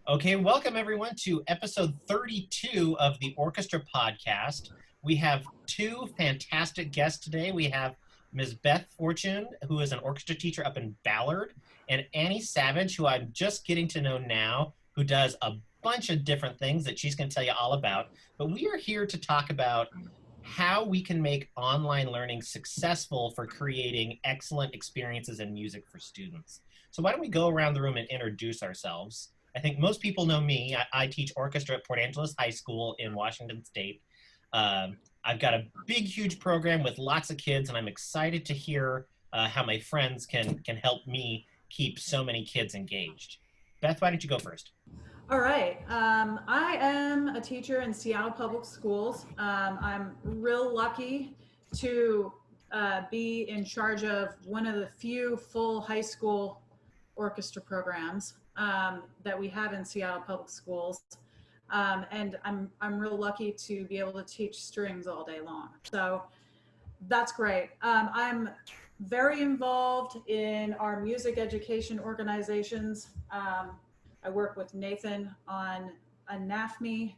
Okay, welcome everyone to episode 32 of the Orchestra Podcast. We have two fantastic guests today. We have Ms. Beth Fortune, who is an orchestra teacher up in Ballard, and Annie Savage, who I'm just getting to know now, who does a bunch of different things that she's going to tell you all about. But we are here to talk about how we can make online learning successful for creating excellent experiences in music for students. So why don't we go around the room and introduce ourselves? I think most people know me. I teach orchestra at Port Angeles High School in Washington State. I've got a big, huge program with lots of kids, and I'm excited to hear how my friends can help me keep so many kids engaged. Beth, why don't you go first? All right. I am a teacher in Seattle Public Schools. I'm real lucky to be in charge of one of the few full high school orchestra programs that we have in Seattle Public Schools. And I'm real lucky to be able to teach strings all day long. So that's great. I'm very involved in our music education organizations. I work with Nathan on a NAfME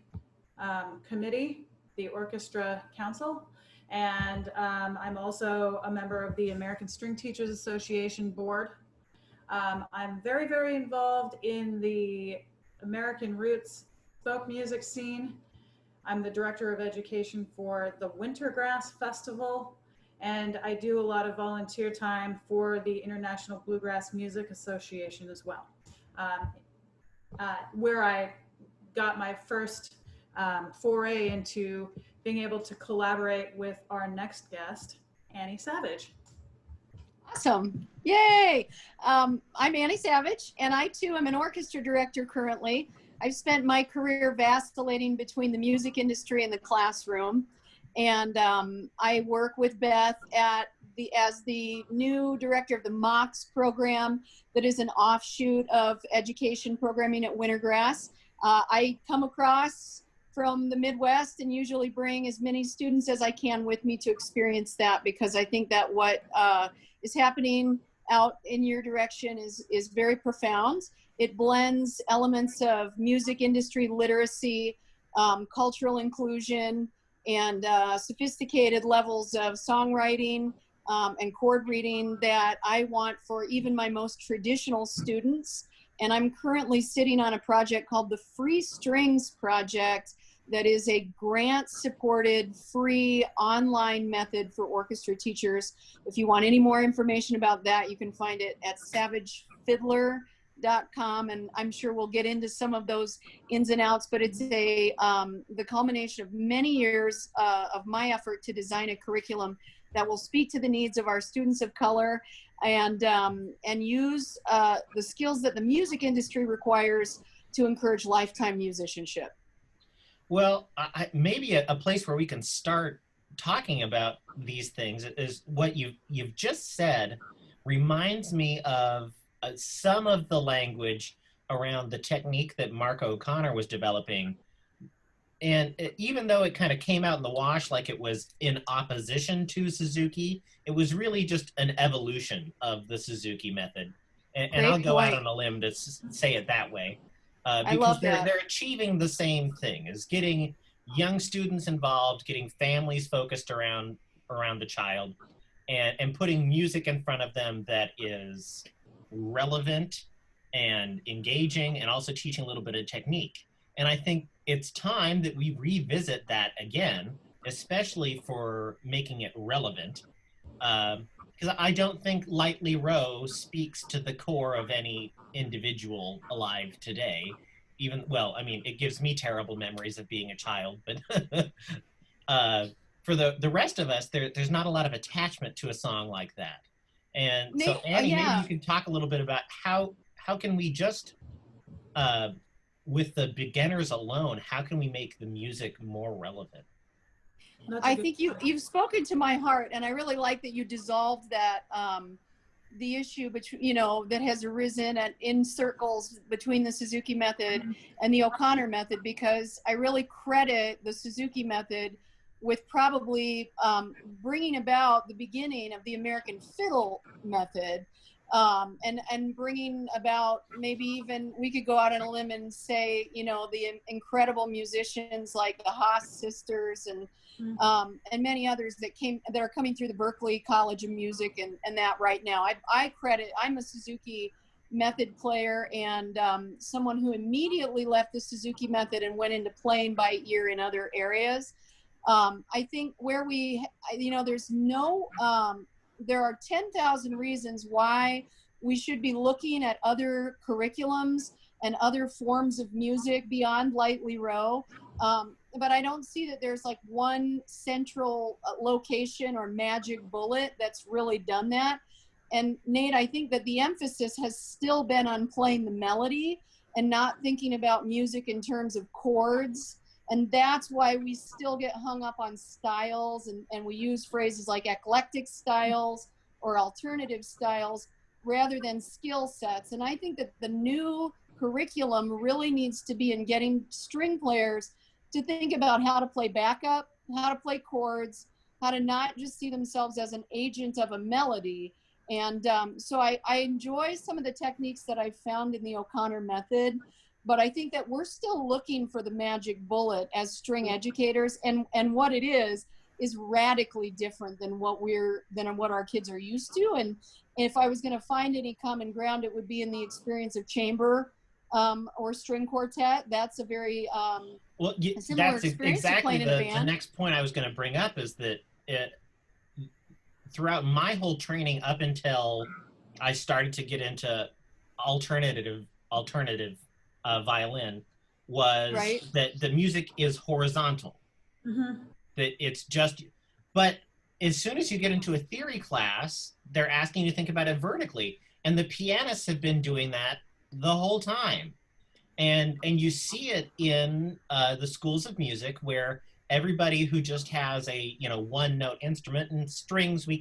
committee, the Orchestra Council, and I'm also a member of the American String Teachers Association board. I'm very, very involved in the American Roots folk music scene. I'm the director of education for the Wintergrass Festival, and I do a lot of volunteer time for the International Bluegrass Music Association as well, where I got my first foray into being able to collaborate with our next guest, Annie Savage. Awesome. Yay. I'm Annie Savage, and I too am an orchestra director currently. I've spent my career vacillating between the music industry and the classroom. And I work with Beth as the new director of the MOX program that is an offshoot of education programming at Wintergrass. I come across from the Midwest and usually bring as many students as I can with me to experience that, because I think that what is happening out in your direction is very profound. It blends elements of music industry literacy, cultural inclusion, and sophisticated levels of songwriting and chord reading that I want for even my most traditional students. And I'm currently sitting on a project called the Free Strings Project that is a grant-supported, free online method for orchestra teachers. If you want any more information about that, you can find it at savagefiddler.com, and I'm sure we'll get into some of those ins and outs, but it's the culmination of many years of my effort to design a curriculum that will speak to the needs of our students of color and use the skills that the music industry requires to encourage lifetime musicianship. Well, maybe a place where we can start talking about these things is what you've just said reminds me of some of the language around the technique that Mark O'Connor was developing. And even though it kind of came out in the wash like it was in opposition to Suzuki, it was really just an evolution of the Suzuki method. And I'll go out on a limb to say it that way. Because they're achieving the same thing, is getting young students involved, getting families focused around the child, and putting music in front of them that is relevant and engaging, and also teaching a little bit of technique. And I think it's time that we revisit that again, especially for making it relevant. Because I don't think Lightly Row speaks to the core of any individual alive today. Well, I mean, it gives me terrible memories of being a child, but for the rest of us, there's not a lot of attachment to a song like that. And so, Annie, maybe you can talk a little bit about how can we just, with the beginners alone, how can we make the music more relevant? I think you've spoken to my heart, and I really like that you dissolved that the issue between that has arisen in circles between the Suzuki method and the O'Connor method, because I really credit the Suzuki method with probably bringing about the beginning of the American fiddle method. and bringing about, maybe even we could go out on a limb and say, you know, the incredible musicians like the Haas sisters and many others that are coming through the Berklee College of Music and that right now. I'm a Suzuki method player and someone who immediately left the Suzuki method and went into playing by ear in other areas. I think where there are 10,000 reasons why we should be looking at other curriculums and other forms of music beyond lightly row. But I don't see that there's like one central location or magic bullet that's really done that. And Nate, I think that the emphasis has still been on playing the melody and not thinking about music in terms of chords. And that's why we still get hung up on styles and we use phrases like eclectic styles or alternative styles rather than skill sets. And I think that the new curriculum really needs to be in getting string players to think about how to play backup, how to play chords, how to not just see themselves as an agent of a melody. And so I enjoy some of the techniques that I found in the O'Connor method, but I think that we're still looking for the magic bullet as string educators, and what it is radically different than what our kids are used to. And if I was going to find any common ground, it would be in the experience of chamber or string quartet. That's a very similar that's experience exactly to playing in a band. the next point I was going to bring up is that throughout my whole training up until I started to get into alternative violin was right. that the music is horizontal. Mm-hmm. That it's just, but as soon as you get into a theory class, they're asking you to think about it vertically. And the pianists have been doing that the whole time. And you see it in the schools of music where everybody who just has a one note instrument, and strings we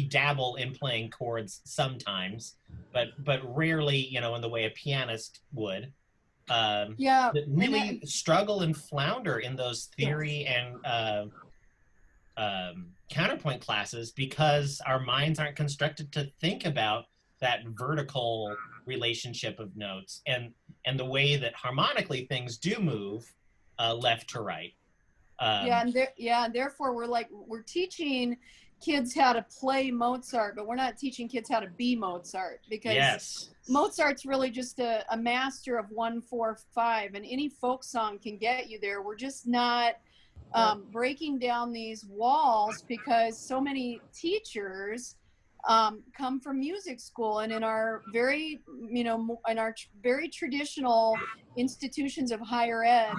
dabble in playing chords sometimes, but rarely in the way a pianist would. That really struggle and flounder in those theory and counterpoint classes because our minds aren't constructed to think about that vertical relationship of notes and the way that harmonically things do move left to right. And therefore we're teaching kids how to play Mozart, but we're not teaching kids how to be Mozart, because Mozart's really just a master of 1-4-5, and any folk song can get you there. We're just not breaking down these walls, because so many teachers come from music school, and in our very traditional institutions of higher ed,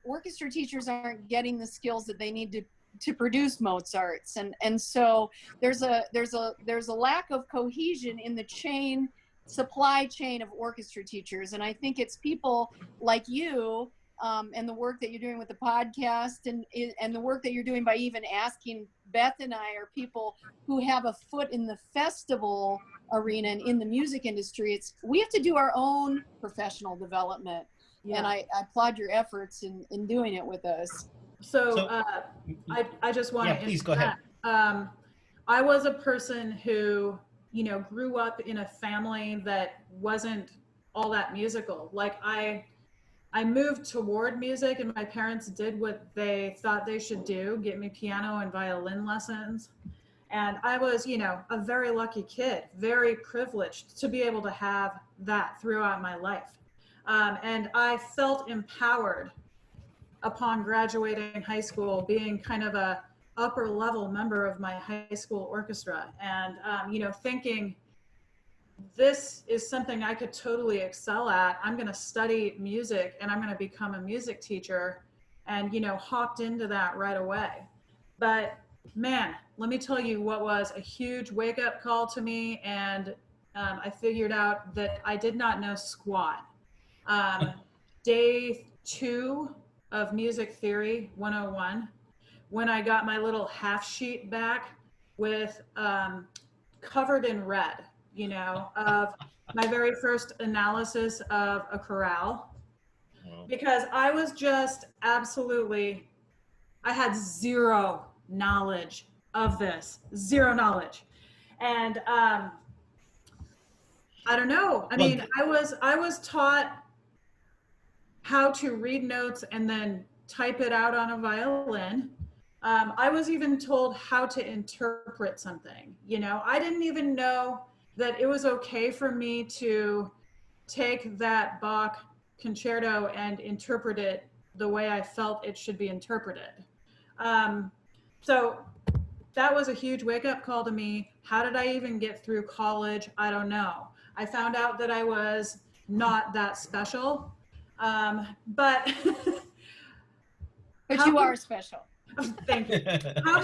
orchestra teachers aren't getting the skills that they need to produce Mozarts, and so there's a lack of cohesion in the supply chain of orchestra teachers. And I think it's people like you and the work that you're doing with the podcast and the work that you're doing by even asking Beth and I are people who have a foot in the festival arena and in the music industry. We have to do our own professional development. Yeah. And I applaud your efforts in doing it with us. So I just want to please go ahead. I was a person who, grew up in a family that wasn't all that musical. Like I moved toward music, and my parents did what they thought they should do, get me piano and violin lessons. And I was, a very lucky kid, very privileged to be able to have that throughout my life. And I felt empowered upon graduating high school, being kind of a upper level member of my high school orchestra, and thinking this is something I could totally excel at. I'm going to study music and I'm going to become a music teacher, and hopped into that right away. But man, let me tell you what was a huge wake up call to me, and I figured out that I did not know squat. Day 2 of Music Theory 101, when I got my little half sheet back with covered in red, of my very first analysis of a chorale, because I was just I had zero knowledge of this, zero knowledge. And I don't know. I Well, mean, I was taught how to read notes and then type it out on a violin. I was even told how to interpret something. You know, I didn't even know that it was okay for me to take that Bach concerto and interpret it the way I felt it should be interpreted. Um, so that was a huge wake up call to me. How did I even get through college? I don't know. I found out that I was not that special. But But how you can, are special. thank you. How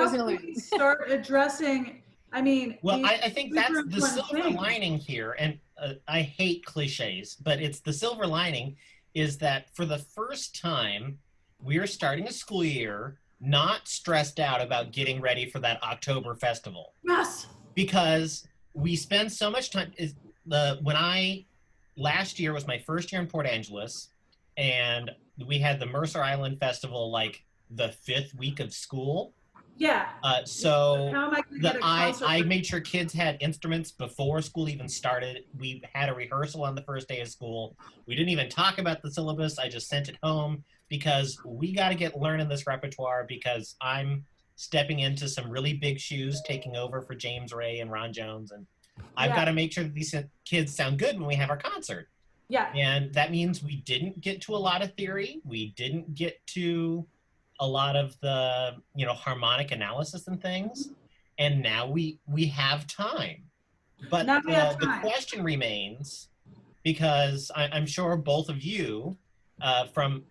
can we start addressing, I mean, well, these I think super that's the important silver things? lining here, and I hate cliches, but it's the silver lining is that for the first time, we're starting a school year not stressed out about getting ready for that October festival Yes. because we spend so much time. When I last year was my first year in Port Angeles, and we had the Mercer Island Festival like the 5th week of school. Yeah. So How am I going to get a concert? I made sure kids had instruments before school even started. We had a rehearsal on the first day of school. We didn't even talk about the syllabus. I just sent it home because we got to get learning this repertoire because I'm stepping into some really big shoes, taking over for James Ray and Ron Jones, and I've got to make sure that these kids sound good when we have our concert. Yeah. And that means we didn't get to a lot of theory. We didn't get to a lot of the, harmonic analysis and things. And now we have time. But Now we have the time. question remains, because I'm sure both of you, from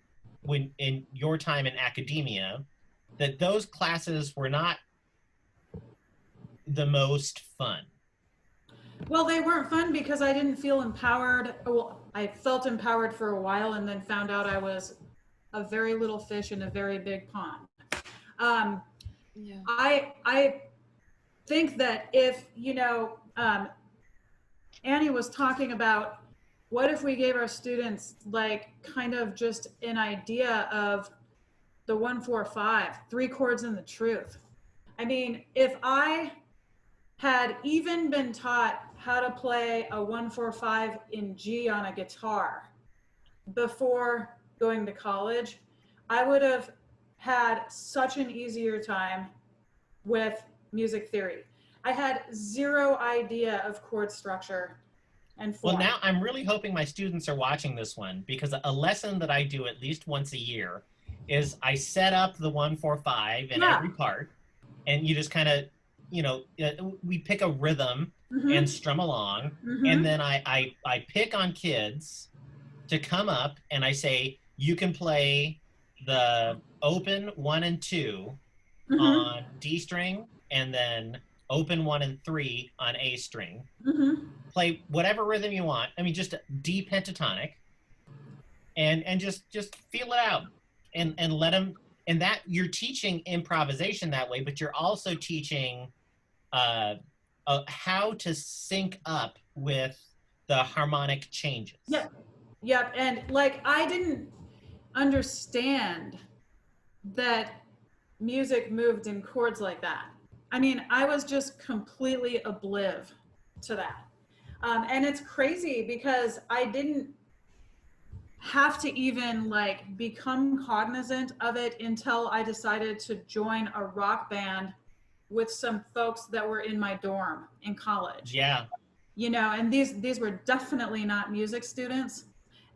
when in your time in academia, that those classes were not the most fun. Well, they weren't fun because I didn't feel empowered. Well, I felt empowered for a while and then found out I was a very little fish in a very big pond. Yeah. I think that if, Annie was talking about what if we gave our students like kind of just an idea of the 1-4-5, 3 chords and the truth. I mean, if I had even been taught how to play a 1-4-5 in G on a guitar before going to college, I would have had such an easier time with music theory. I had zero idea of chord structure and form. Well, now I'm really hoping my students are watching this one because a lesson that I do at least once a year is I set up the 1-4-5 in every part, and you just kind of, we pick a rhythm and strum along, and then I pick on kids to come up and I say, you can play the open 1 and 2 on D string, and then open 1 and 3 on A string. Play whatever rhythm you want. I mean, just D pentatonic, and just feel it out, and let them. And that you're teaching improvisation that way, but you're also teaching how to sync up with the harmonic changes. Yep. And like, I didn't understand that music moved in chords like that. I mean, I was just completely obliv to that. And it's crazy because I didn't have to even like become cognizant of it until I decided to join a rock band with some folks that were in my dorm in college. Yeah. And these were definitely not music students.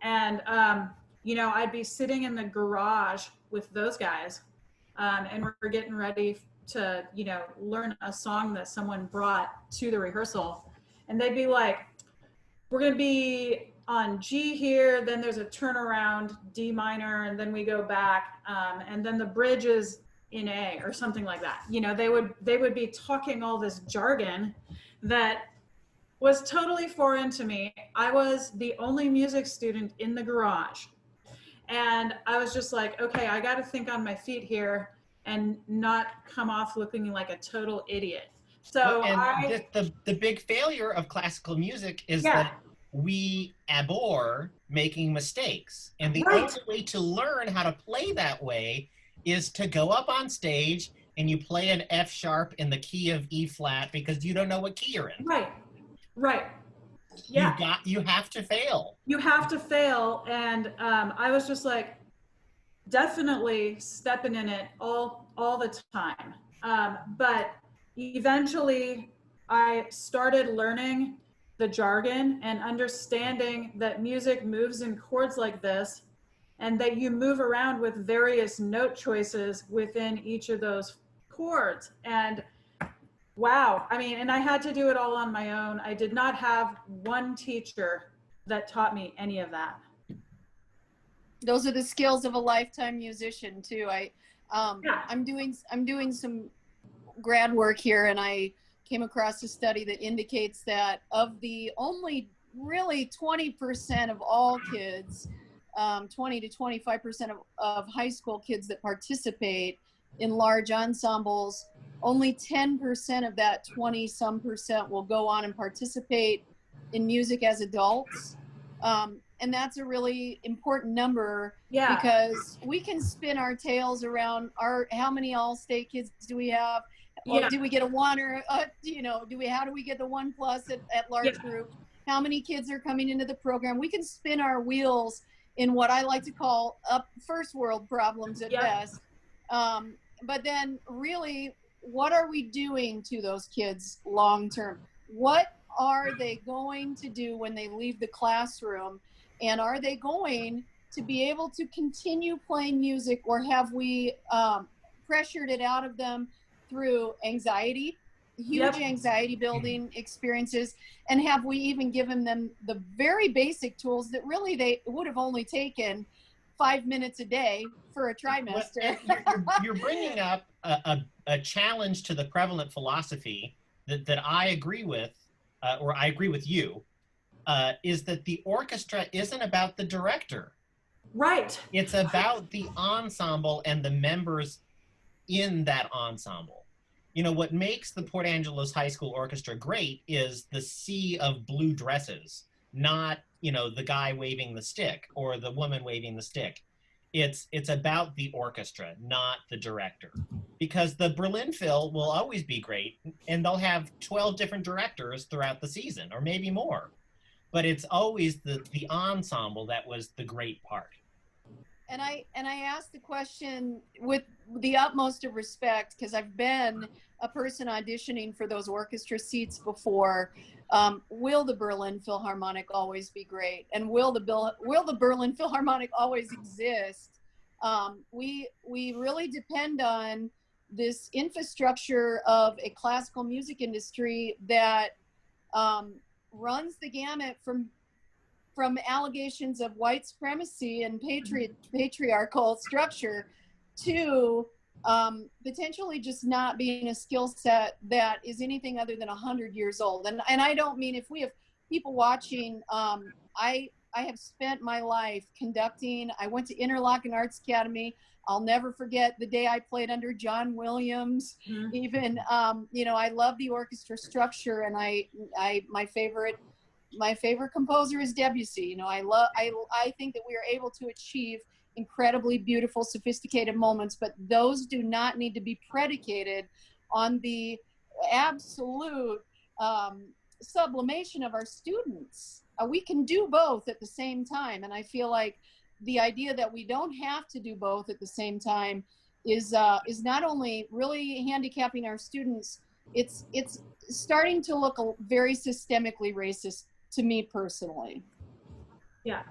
And, I'd be sitting in the garage with those guys, and we're getting ready to, learn a song that someone brought to the rehearsal. And they'd be like, we're going to be on G here, then there's a turnaround, D minor, and then we go back, and then the bridge is in A or something like that. They would be talking all this jargon that was totally foreign to me. I was the only music student in the garage. And I was just like, okay, I got to think on my feet here and not come off looking like a total idiot. So the big failure of classical music is that we abhor making mistakes. And the only way to learn how to play that way is to go up on stage and you play an F sharp in the key of E flat because you don't know what key you're in. Right. Yeah. You have to fail. You have to fail. And I was just like, definitely stepping in it all the time. But eventually I started learning the jargon and understanding that music moves in chords like this, and that you move around with various note choices within each of those chords. And wow, I mean, and I had to do it all on my own. I did not have one teacher that taught me any of that. Those are the skills of a lifetime musician too. Yeah. I'm doing some grad work here, and I came across a study that indicates that of the only really 20% of all kids, 20 to 25% of high school kids that participate in large ensembles, only 10% of that 20 some percent will go on and participate in music as adults. And that's a really important number, Yeah. because we can spin our tails around how many all-state kids do we have? Or Yeah. do we get a one, or how do we get the 1+ at large group? How many kids are coming into the program? We can spin our wheels in what I like to call first world problems at best. But then really, what are we doing to those kids long term? What are they going to do when they leave the classroom? And are they going to be able to continue playing music, or have we pressured it out of them through anxiety, huge anxiety building experiences? And have we even given them the very basic tools that really they would have only taken 5 minutes a day for a trimester? You're bringing up a challenge to the prevalent philosophy that I agree with, or I agree with you, is that the orchestra isn't about the director. Right. It's about the ensemble and the members in that ensemble. You know, what makes the Port Angeles High School Orchestra great is the sea of blue dresses, not, you know, the guy waving the stick or the woman waving the stick. It's about the orchestra, not the director. Because the Berlin Phil will always be great, and they'll have 12 different directors throughout the season, or maybe more. But it's always the ensemble that was the great part. And I asked the question with the utmost of respect, because I've been a person auditioning for those orchestra seats before. Will the Berlin Philharmonic always be great? And will the Berlin Philharmonic always exist? We really depend on this infrastructure of a classical music industry that runs the gamut from allegations of white supremacy and patriarchal structure to potentially just not being a skill set that is anything other than 100 years old. And I don't mean, if we have people watching, I have spent my life conducting. I went to Interlochen Arts Academy. I'll never forget the day I played under John Williams. Even, I love the orchestra structure, and my favorite composer is Debussy. I think that we are able to achieve incredibly beautiful, sophisticated moments, but those do not need to be predicated on the absolute sublimation of our students. We can do both at the same time, and I feel like the idea that we don't have to do both at the same time is not only really handicapping our students, it's starting to look very systemically racist to me personally. Yeah.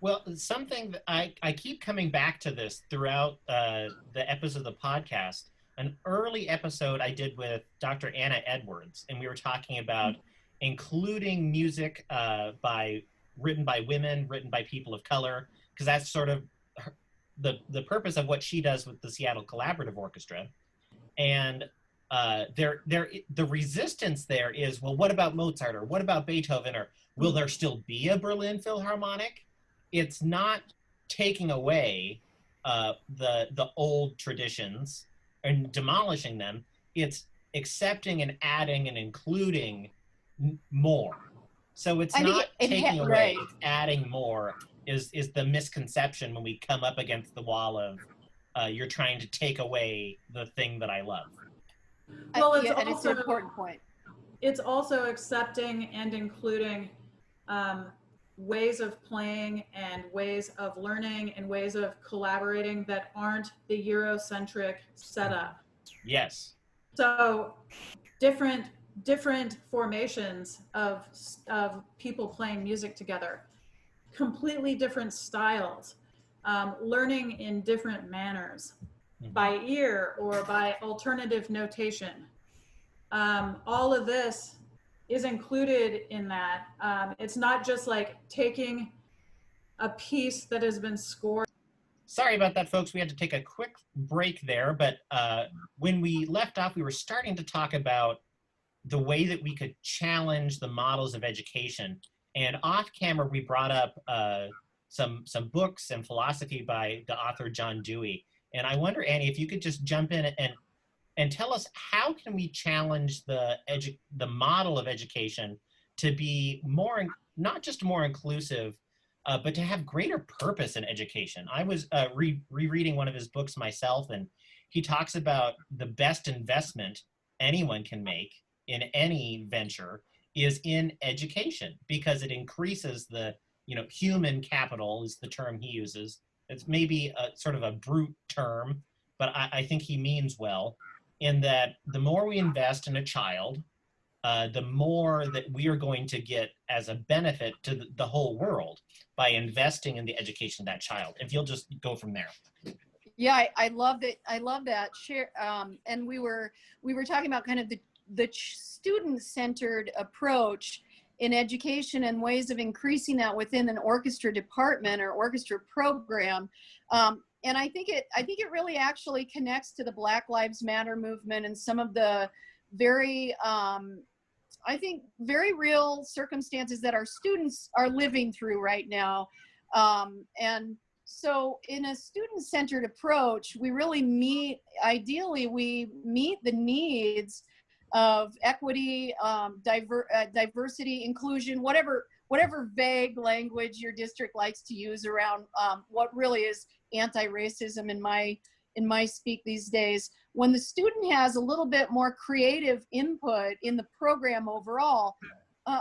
Well, something that I keep coming back to this throughout the episodes of the podcast. An early episode I did with Dr. Anna Edwards, and we were talking about including music written by women, written by people of color, because that's sort of the purpose of what she does with the Seattle Collaborative Orchestra. And the resistance there is, well, what about Mozart, or what about Beethoven, or will there still be a Berlin Philharmonic? It's not taking away the old traditions and demolishing them. It's accepting and adding and including more. So it's not taking away, it's adding more is the misconception when we come up against the wall of you're trying to take away the thing that I love. Well, and it's an important point. it's also accepting and including um, ways of playing and ways of learning and ways of collaborating that aren't the Eurocentric setup. Yes. So different different formations of people playing music together, completely different styles, learning in different manners, by ear or by alternative notation. All of this is included in that. It's not just like taking a piece that has been scored. Sorry about that, folks. We had to take a quick break there, but when we left off, we were starting to talk about the way that we could challenge the models of education. And off camera, we brought up some books and philosophy by the author John Dewey. And I wonder, Annie, if you could just jump in and tell us, how can we challenge the model of education to be more, not just more inclusive, but to have greater purpose in education. I was rereading one of his books myself, and he talks about the best investment anyone can make in any venture is in education, because it increases the, human capital is the term he uses. It's maybe a sort of a brute term, but I think he means well, in that the more we invest in a child, the more that we are going to get as a benefit to the whole world by investing in the education of that child. If you'll just go from there. Yeah, I love it. I love that. Share. And we were talking about kind of the student-centered approach in education and ways of increasing that within an orchestra department or orchestra program. And I think it really actually connects to the Black Lives Matter movement and some of the very, I think, very real circumstances that our students are living through right now. And so in a student-centered approach, we really ideally we meet the needs of equity, diversity, inclusion, whatever vague language your district likes to use around what really is anti-racism in my speak these days. When the student has a little bit more creative input in the program overall,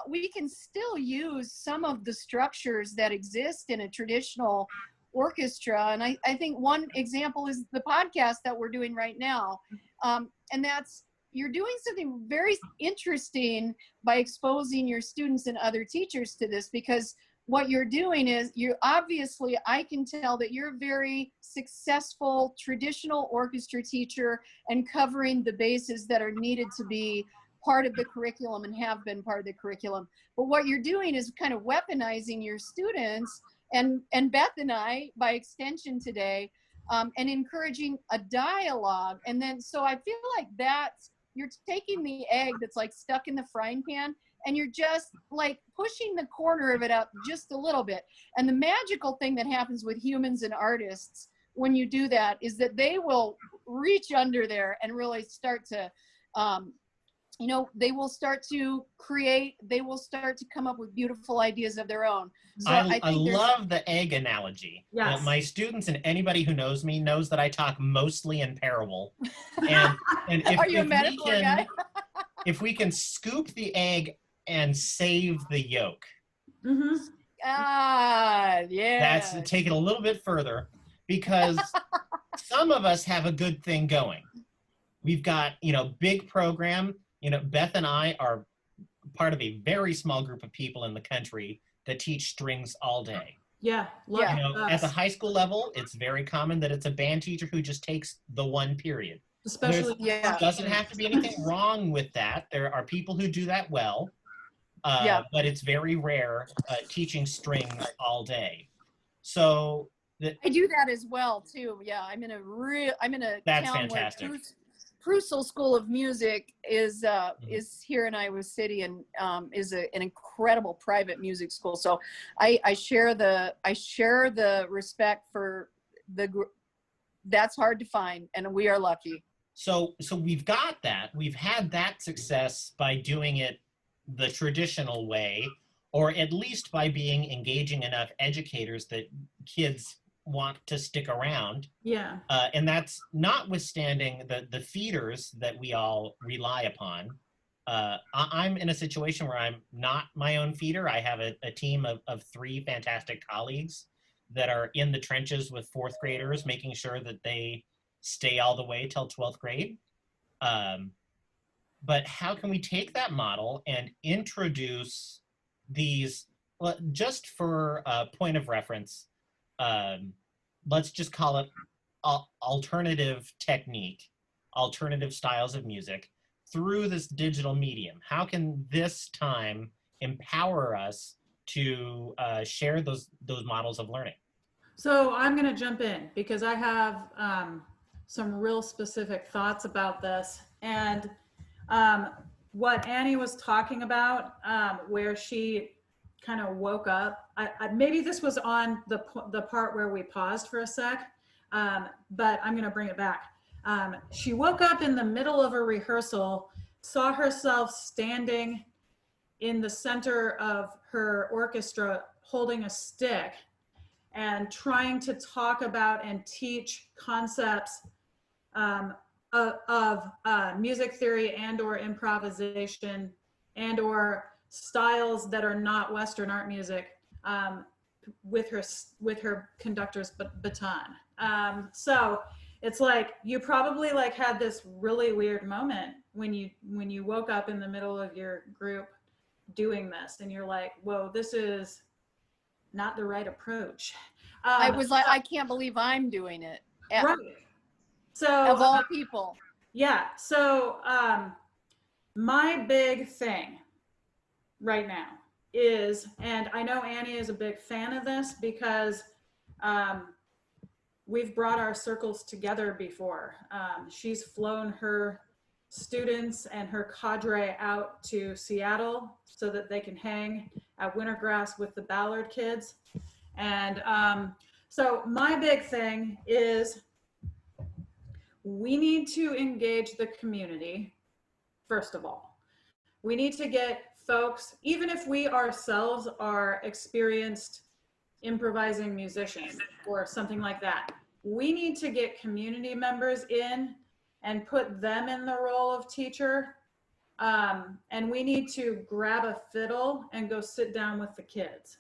we can still use some of the structures that exist in a traditional orchestra. And I think one example is the podcast that we're doing right now. And that's, you're doing something very interesting by exposing your students and other teachers to this, because what you're doing is obviously, I can tell that you're a very successful traditional orchestra teacher and covering the bases that are needed to be part of the curriculum and have been part of the curriculum. But what you're doing is kind of weaponizing your students and Beth and I, by extension today, and encouraging a dialogue. And then, so I feel like you're taking the egg that's like stuck in the frying pan, and you're just like pushing the corner of it up just a little bit. And the magical thing that happens with humans and artists when you do that is that they will reach under there and really start to, they will start to create, they will start to come up with beautiful ideas of their own. So I love the egg analogy. Yes. My students and anybody who knows me knows that I talk mostly in parable. And if, Are you a metaphor guy? if we can scoop the egg and save the yolk. Mm-hmm. Yeah. That's take it a little bit further, because some of us have a good thing going. We've got, big program. Beth and I are part of a very small group of people in the country that teach strings all day. Yeah. At the high school level, it's very common that it's a band teacher who just takes the one period. Especially, Doesn't have to be anything wrong with that. There are people who do that well, but it's very rare teaching strings all day. So I do that as well too. Yeah, I'm in a that's town fantastic. where Prusel School of Music is here in Iowa City, and is an incredible private music school. So I share the respect for that's hard to find, and we are lucky. So we've got that. We've had that success by doing it the traditional way, or at least by being engaging enough educators that kids want to stick around. Yeah. And that's notwithstanding the feeders that we all rely upon. I'm in a situation where I'm not my own feeder. I have a team of three fantastic colleagues that are in the trenches with fourth graders, making sure that they stay all the way till 12th grade. Um, but how can we take that model and introduce these, well, just for a point of reference, um, let's just call it alternative technique, alternative styles of music through this digital medium? How can this time empower us to share those models of learning? So I'm going to jump in because I have some real specific thoughts about this. And um, what Annie was talking about, where she kind of woke up, maybe this was on the part where we paused for a sec, but I'm going to bring it back. She woke up in the middle of a rehearsal, saw herself standing in the center of her orchestra holding a stick and trying to talk about and teach concepts of music theory and or improvisation and or styles that are not Western art music, with her conductor's baton. So it's like you probably like had this really weird moment when you woke up in the middle of your group doing this, and you're like, whoa, this is not the right approach. I was like, I can't believe I'm doing it. Right. So of all people. Yeah. So my big thing right now is, and I know Annie is a big fan of this because we've brought our circles together before. She's flown her students and her cadre out to Seattle so that they can hang at Wintergrass with the Ballard kids. And so my big thing is we need to engage the community, first of all. We need to get folks, even if we ourselves are experienced improvising musicians or something like that, we need to get community members in and put them in the role of teacher. And we need to grab a fiddle and go sit down with the kids.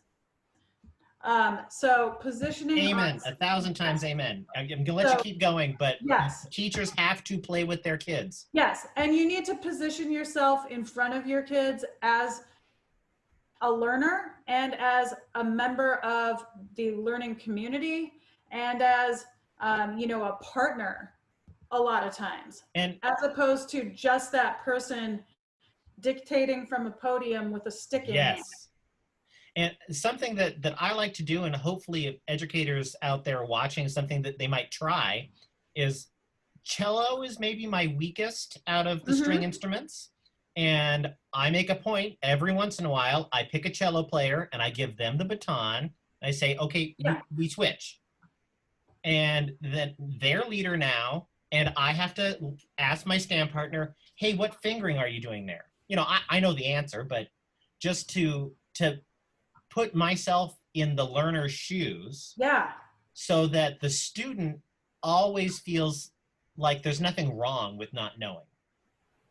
So positioning. Amen. 1,000 times amen. I'm gonna let you keep going, but yes, teachers have to play with their kids. Yes, and you need to position yourself in front of your kids as a learner and as a member of the learning community and as a partner a lot of times, and as opposed to just that person dictating from a podium with a stick in hand. And something that I like to do, and hopefully if educators out there watching, something that they might try, is cello is maybe my weakest out of the string instruments. And I make a point every once in a while, I pick a cello player and I give them the baton. And I say, okay, we switch. And then they're leader now, and I have to ask my stand partner, hey, what fingering are you doing there? You know, I know the answer, but just to put myself in the learner's shoes, so that the student always feels like there's nothing wrong with not knowing.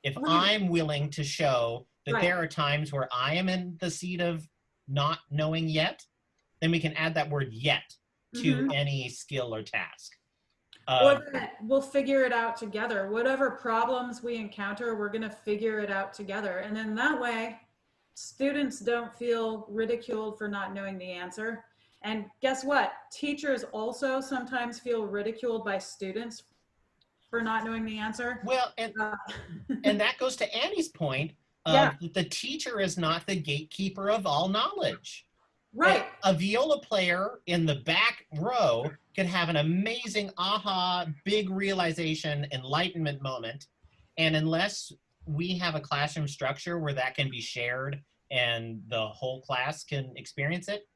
If I'm willing to show that there are times where I am in the seat of not knowing yet, then we can add that word yet to any skill or task. Or we'll figure it out together. Whatever problems we encounter, we're going to figure it out together. And then that way, students don't feel ridiculed for not knowing the answer. And guess what? Teachers also sometimes feel ridiculed by students for not knowing the answer. Well, and that goes to Annie's point of the teacher is not the gatekeeper of all knowledge. Right. A viola player in the back row could have an amazing aha, big realization, enlightenment moment. And unless we have a classroom structure where that can be shared and the whole class can experience it,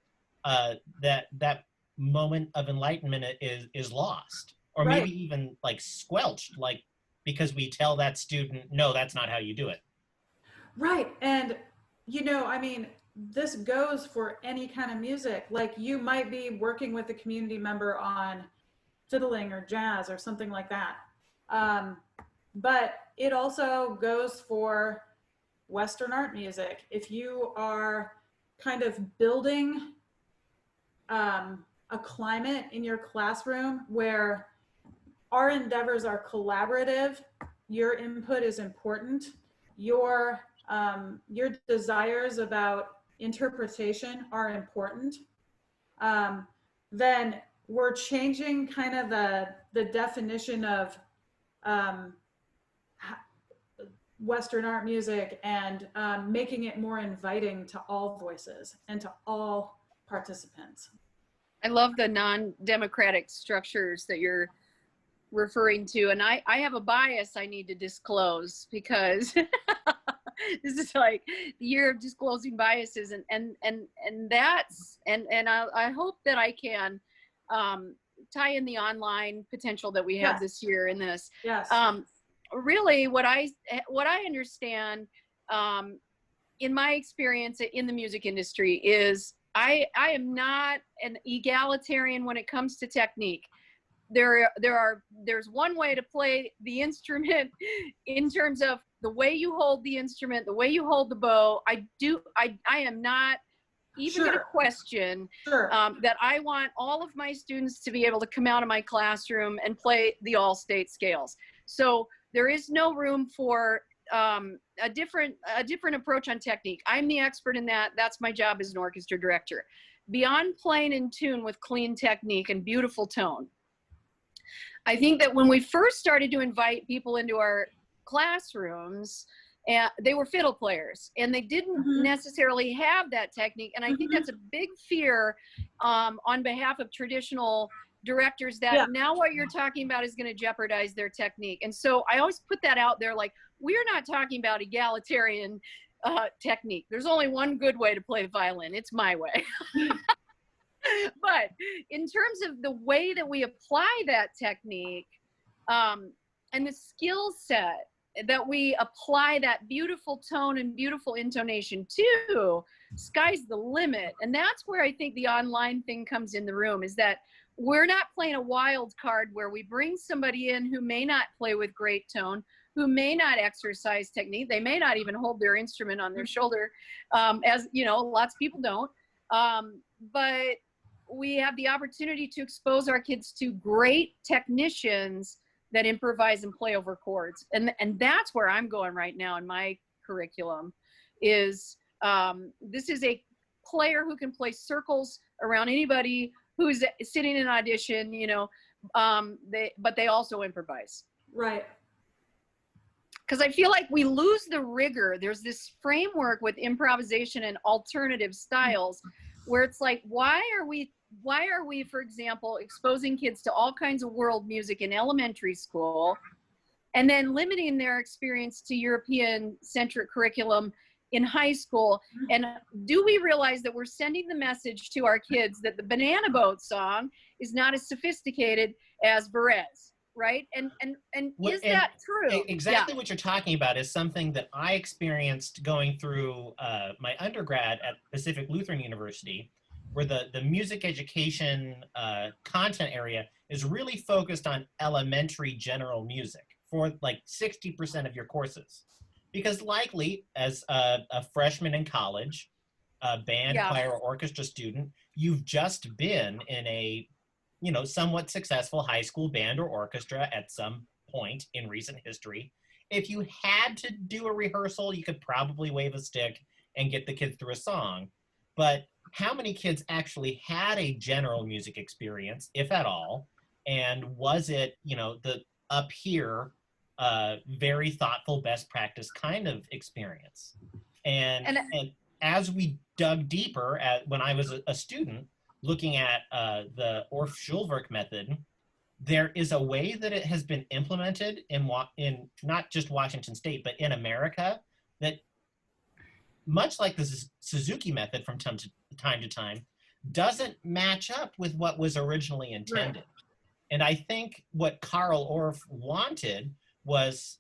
that moment of enlightenment is lost, or maybe even like squelched, like because we tell that student, no, that's not how you do it. Right. And I mean, this goes for any kind of music. Like you might be working with a community member on fiddling or jazz or something like that. But it also goes for Western art music, if you are kind of building a climate in your classroom where our endeavors are collaborative, your input is important, your desires about interpretation are important, then we're changing kind of the definition of um, Western art music and making it more inviting to all voices and to all participants. I love the non-democratic structures that you're referring to. And I have a bias I need to disclose, because this is like the year of disclosing biases. And that's, and I hope that I can tie in the online potential that we have Yes. this year in this. Yes. Really what I understand in my experience in the music industry is I am not an egalitarian when it comes to technique. There's one way to play the instrument in terms of the way you hold the instrument, the way you hold the bow. I am not even going to question that I want all of my students to be able to come out of my classroom and play the all state scales. So there is no room for a different approach on technique. I'm the expert in that. That's my job as an orchestra director. Beyond playing in tune with clean technique and beautiful tone, I think that when we first started to invite people into our classrooms, they were fiddle players and they didn't necessarily have that technique. And I think that's a big fear on behalf of traditional directors, that now what you're talking about is going to jeopardize their technique. And so I always put that out there, like, we're not talking about egalitarian technique. There's only one good way to play the violin. It's my way. But in terms of the way that we apply that technique and the skill set that we apply that beautiful tone and beautiful intonation to, sky's the limit. And that's where I think the online thing comes in the room, is that we're not playing a wild card where we bring somebody in who may not play with great tone, who may not exercise technique. They may not even hold their instrument on their shoulder, as you know, lots of people don't. But we have the opportunity to expose our kids to great technicians that improvise and play over chords. And that's where I'm going right now in my curriculum, is this is a player who can play circles around anybody who's sitting in audition, you know, but they also improvise. Right. Because I feel like we lose the rigor. There's this framework with improvisation and alternative styles where it's like, why are we, for example, exposing kids to all kinds of world music in elementary school and then limiting their experience to European-centric curriculum in high school? And do we realize that we're sending the message to our kids that the Banana Boat song is not as sophisticated as Berez, right? And is that true? Exactly what you're talking about is something that I experienced going through my undergrad at Pacific Lutheran University, where the music education content area is really focused on elementary general music for like 60% of your courses. Because likely, as a freshman in college, a band, choir, or orchestra student, you've just been in a, you know, somewhat successful high school band or orchestra at some point in recent history. If you had to do a rehearsal, you could probably wave a stick and get the kids through a song. But how many kids actually had a general music experience, if at all? And was it, you know, the up here, very thoughtful, best practice kind of experience? And as we dug deeper, when I was a student, looking at the Orff-Schulwerk method, there is a way that it has been implemented in not just Washington State, but in America, that much like the Suzuki method from time to time, doesn't match up with what was originally intended. Right. And I think what Carl Orff wanted was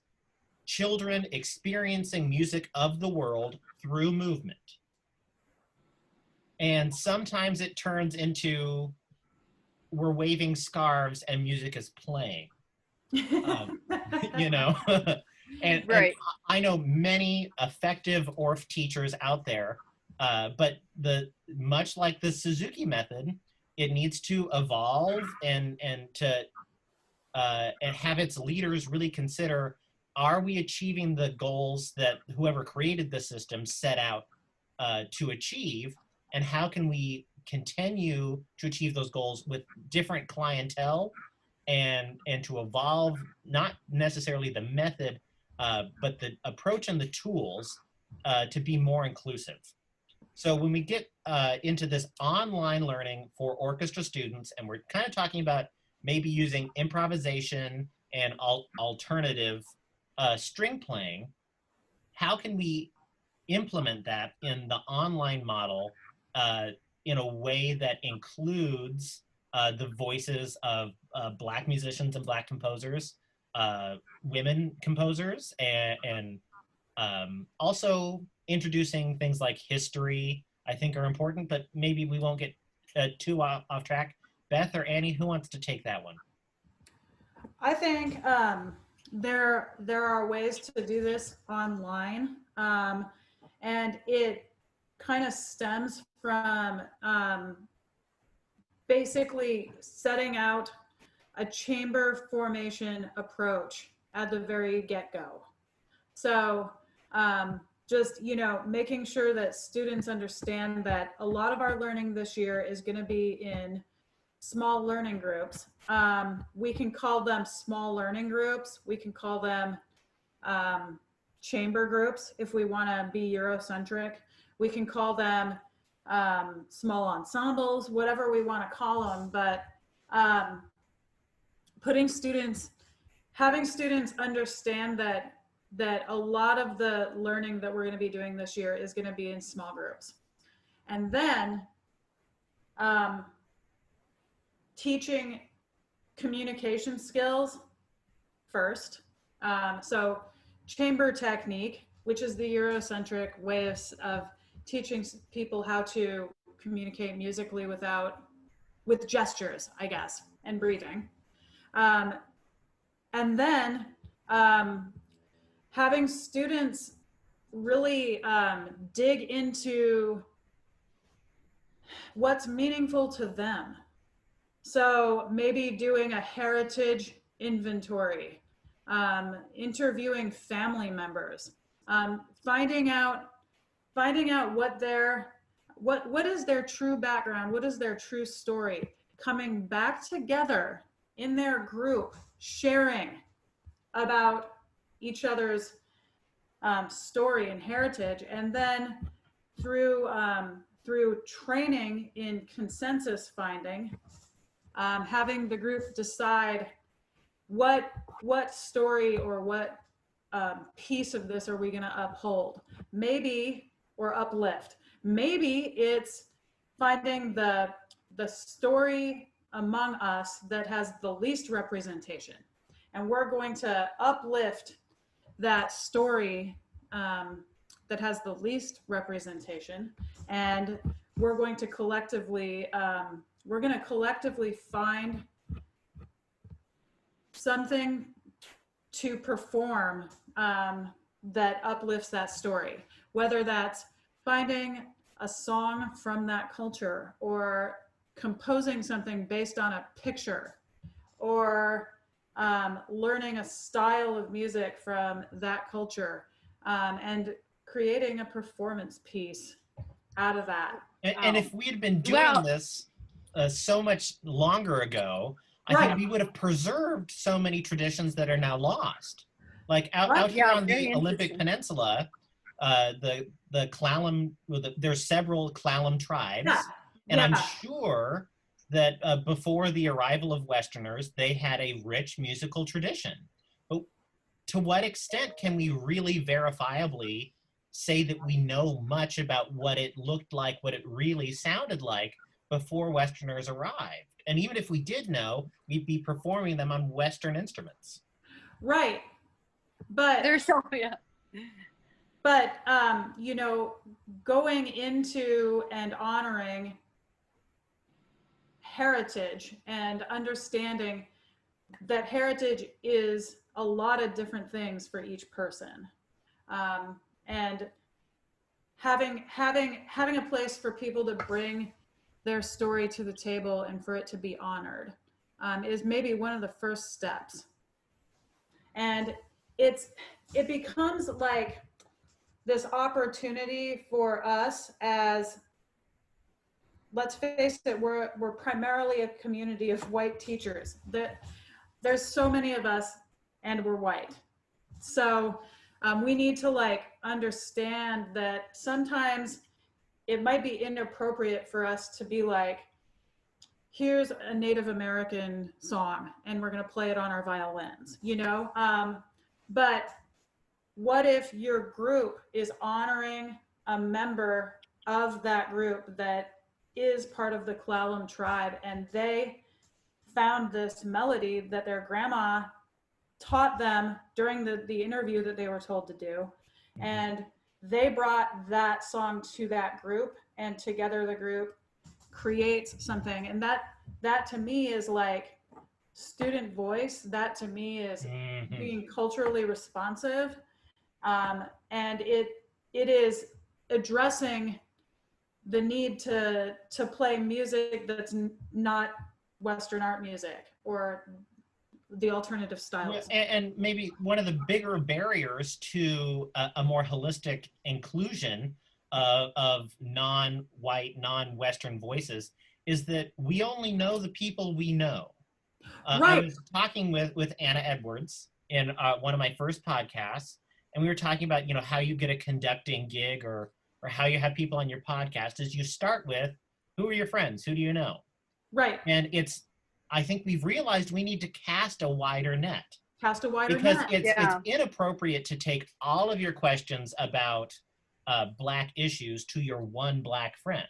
children experiencing music of the world through movement. And sometimes it turns into we're waving scarves and music is playing, you know? And Right. I know many effective ORF teachers out there, but much like the Suzuki method, it needs to evolve and have its leaders really consider: are we achieving the goals that whoever created the system set out to achieve, and how can we continue to achieve those goals with different clientele, and to evolve not necessarily the method, but the approach and the tools to be more inclusive. So when we get into this online learning for orchestra students, and we're kind of talking about maybe using improvisation and alternative string playing, how can we implement that in the online model in a way that includes the voices of Black musicians and Black composers, women composers, and also introducing things like history, I think, are important, but maybe we won't get too off track. Beth or Annie, who wants to take that one? I think there are ways to do this online, and it kind of stems from basically setting out a chamber formation approach at the very get-go. So just, making sure that students understand that a lot of our learning this year is going to be in small learning groups. We can call them small learning groups. We can call them chamber groups if we want to be Eurocentric. We can call them small ensembles, whatever we want to call them. But having students understand that a lot of the learning that we're going to be doing this year is going to be in small groups. And then teaching communication skills first. So chamber technique, which is the Eurocentric way of teaching people how to communicate musically with gestures, I guess, and breathing. And then having students really dig into what's meaningful to them. So maybe doing a heritage inventory, interviewing family members, finding out what is their true background, what is their true story, coming back together in their group, sharing about each other's story and heritage, and then through training in consensus finding, having the group decide what story or what piece of this are we going to uphold, maybe, or uplift. Maybe it's finding the story among us that has the least representation, and we're going to uplift that story that has the least representation, and we're going to collectively find something to perform that uplifts that story, whether that's finding a song from that culture, or composing something based on a picture, or learning a style of music from that culture, and creating a performance piece out of that. And if we had been doing this so much longer ago, I think we would have preserved so many traditions that are now lost. Like out here on the Olympic Peninsula, the Klallam, there's several Klallam tribes, and I'm sure that before the arrival of Westerners, they had a rich musical tradition. But to what extent can we really verifiably say that we know much about what it looked like, what it really sounded like before Westerners arrived? And even if we did know, we'd be performing them on Western instruments. Right. But there's so, But, going into and honoring heritage and understanding that heritage is a lot of different things for each person. And having a place for people to bring their story to the table and for it to be honored is maybe one of the first steps. And it becomes like this opportunity for us as, let's face it, we're primarily a community of white teachers. There's so many of us and we're white. So we need to like understand that sometimes it might be inappropriate for us to be like, here's a Native American song and we're going to play it on our violins, you know? But what if your group is honoring a member of that group that is part of the Klallam tribe, and they found this melody that their grandma taught them during the interview that they were told to do, and they brought that song to that group, and together the group creates something. And that to me is like student voice. That to me is being culturally responsive, and it is addressing the need to play music that's not Western art music or the alternative styles. And maybe one of the bigger barriers to a more holistic inclusion of non-white, non-Western voices is that we only know the people we know. Right. I was talking with Anna Edwards in one of my first podcasts, and we were talking about, you know, how you get a conducting gig or how you have people on your podcast is you start with, who are your friends? Who do you know? Right. And I think we've realized we need to cast a wider net. Cast a wider because net. It's inappropriate to take all of your questions about Black issues to your one Black friend.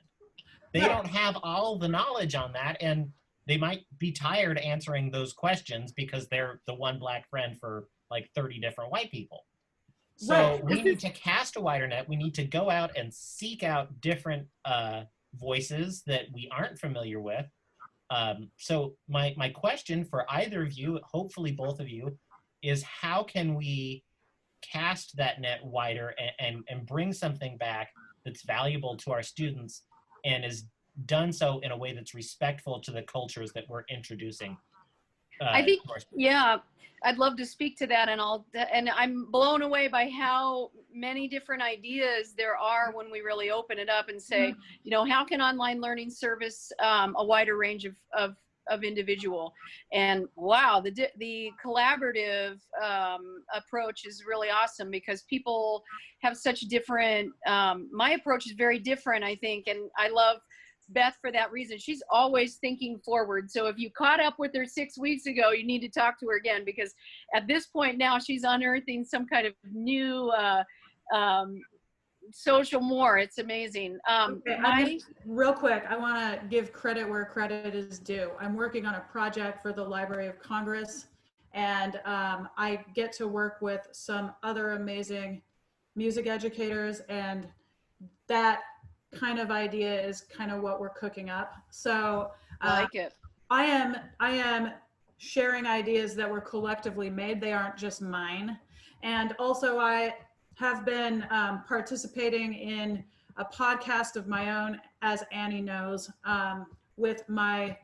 They don't have all the knowledge on that, and they might be tired answering those questions because they're the one Black friend for like 30 different white people. So we need to cast a wider net. We need to go out and seek out different voices that we aren't familiar with. So my question for either of you, hopefully both of you, is how can we cast that net wider and bring something back that's valuable to our students and is done so in a way that's respectful to the cultures that we're introducing? I think, yeah, I'd love to speak to that, and I'm blown away by how many different ideas there are when we really open it up and say, you know, how can online learning service a wider range of individual? And wow, the collaborative approach is really awesome because people have such different, my approach is very different, I think, and I love Beth for that reason. She's always thinking forward. So if you caught up with her 6 weeks ago, you need to talk to her again, because at this point now she's unearthing some kind of new social more. It's amazing. Real quick, I want to give credit where credit is due. I'm working on a project for the Library of Congress, and I get to work with some other amazing music educators, and that kind of idea is kind of what we're cooking up. So I like it. I am sharing ideas that were collectively made. They aren't just mine. And also I have been participating in a podcast of my own, as Annie knows, with my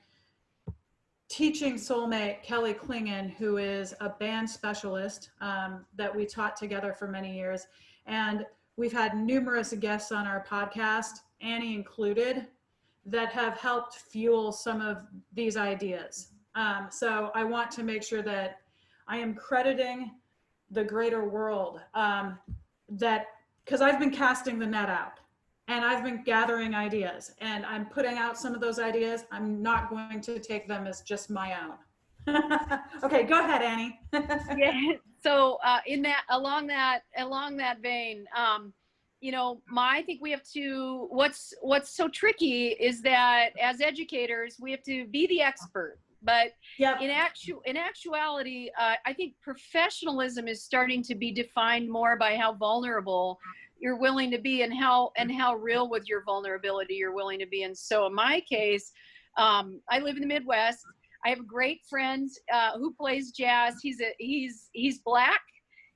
teaching soulmate, Kelly Klingon, who is a band specialist that we taught together for many years. And we've had numerous guests on our podcast, Annie included, that have helped fuel some of these ideas. So I want to make sure that I am crediting the greater world, because I've been casting the net out and I've been gathering ideas and I'm putting out some of those ideas. I'm not going to take them as just my own. Okay, go ahead, Annie. Yeah. So along that vein, you know, I think we have to, what's so tricky is that as educators, we have to be the expert. But in actuality, I think professionalism is starting to be defined more by how vulnerable you're willing to be and how real with your vulnerability you're willing to be. And so in my case, I live in the Midwest. I have a great friend who plays jazz. He's Black.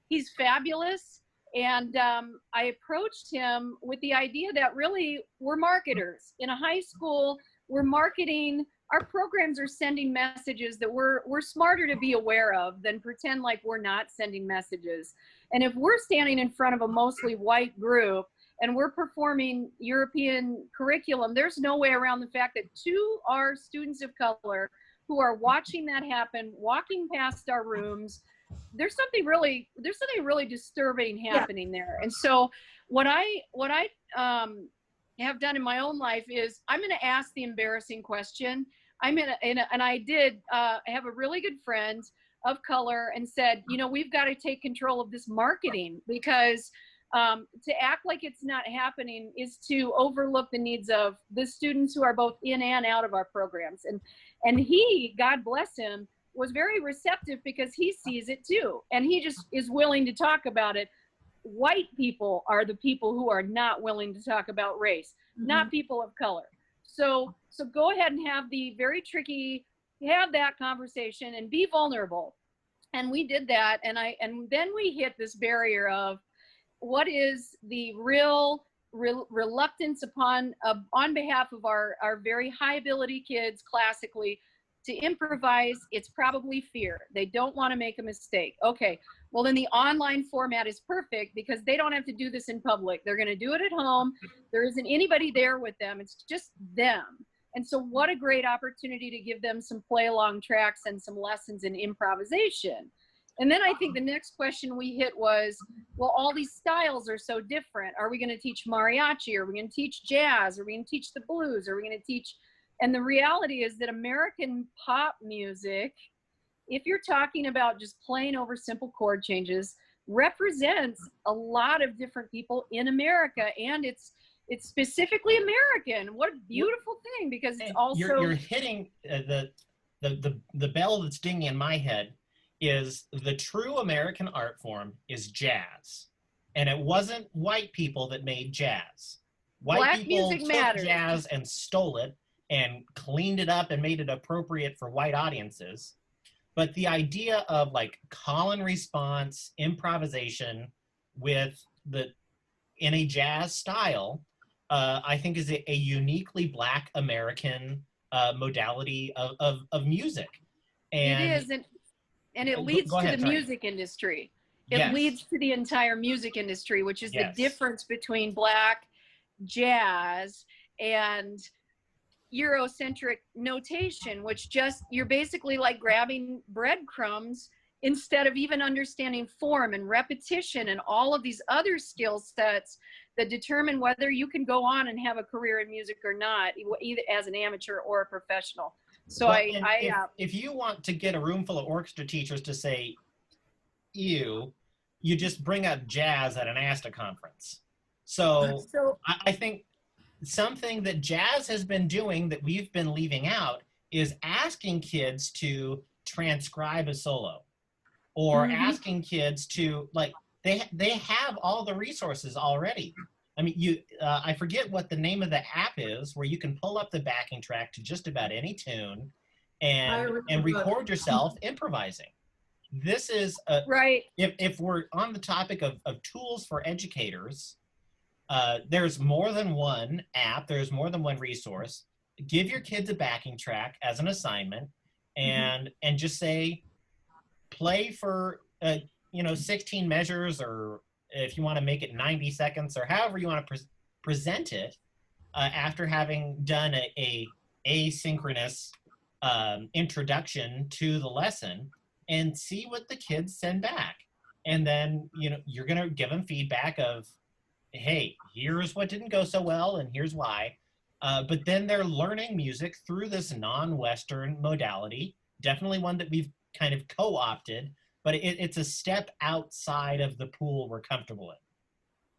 He's fabulous. And I approached him with the idea that really we're marketers. In a high school, we're marketing. Our programs are sending messages that we're smarter to be aware of than pretend like we're not sending messages. And if we're standing in front of a mostly white group and we're performing European curriculum, there's no way around the fact that to our students of color who are watching that happen, walking past our rooms, there's something really disturbing happening there. And so what I have done in my own life is I'm going to ask the embarrassing question. And I did have a really good friend of color and said, you know, we've got to take control of this marketing, because to act like it's not happening is to overlook the needs of the students who are both in and out of our programs. And he, God bless him, was very receptive because he sees it too. And he just is willing to talk about it. White people are the people who are not willing to talk about race, not people of color. So go ahead and have that conversation and be vulnerable. And we did that. And then we hit this barrier of what is the real reluctance on behalf of our very high ability kids classically to improvise. It's probably fear. They don't want to make a mistake. Okay, well then the online format is perfect because they don't have to do this in public. They're going to do it at home. There isn't anybody there with them. It's just them. And so what a great opportunity to give them some play along tracks and some lessons in improvisation. And then I think the next question we hit was, well, all these styles are so different. Are we going to teach mariachi? Are we going to teach jazz? Are we going to teach the blues? Are we going to teach? And the reality is that American pop music, if you're talking about just playing over simple chord changes, represents a lot of different people in America. And it's specifically American. What a beautiful thing, because it's also... You're hitting the bell that's dinging in my head is the true American art form is jazz. And it wasn't white people that made jazz. White people took jazz and stole it and cleaned it up and made it appropriate for white audiences. But the idea of like call and response, improvisation in a jazz style, I think is a uniquely Black American modality of music. And it is, and it leads to the music industry. It leads to the entire music industry, which is the difference between Black jazz and Eurocentric notation, which you're basically like grabbing breadcrumbs instead of even understanding form and repetition and all of these other skill sets that determine whether you can go on and have a career in music or not, either as an amateur or a professional. So if you want to get a room full of orchestra teachers to say, you just bring up jazz at an ASTA conference. So I think something that jazz has been doing that we've been leaving out is asking kids to transcribe a solo, or asking kids to, like, they have all the resources already. I mean, I forget what the name of the app is where you can pull up the backing track to just about any tune and record yourself improvising. This is right. If we're on the topic of tools for educators, there's more than one app, there's more than one resource. Give your kids a backing track as an assignment and just say, play for 16 measures, or if you want to make it 90 seconds, or however you want to present it, after having done a asynchronous introduction to the lesson, and see what the kids send back. And then you're going to give them feedback of, hey, here's what didn't go so well and here's why. But then they're learning music through this non-Western modality, definitely one that we've kind of co-opted, but it's a step outside of the pool we're comfortable in.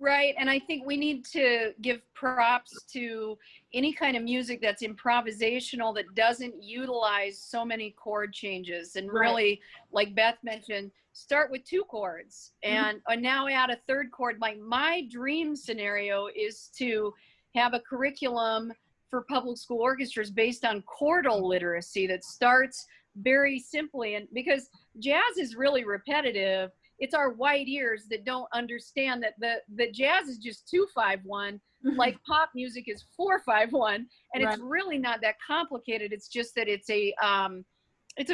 Right, and I think we need to give props to any kind of music that's improvisational, that doesn't utilize so many chord changes, and really, like Beth mentioned, start with 2 chords and now add a 3rd chord. Like, my dream scenario is to have a curriculum for public school orchestras based on chordal literacy that starts very simply. And because jazz is really repetitive, it's our white ears that don't understand that the jazz is just 2-5-1, like pop music is 4-5-1, and Right. it's really not that complicated. It's just that it's a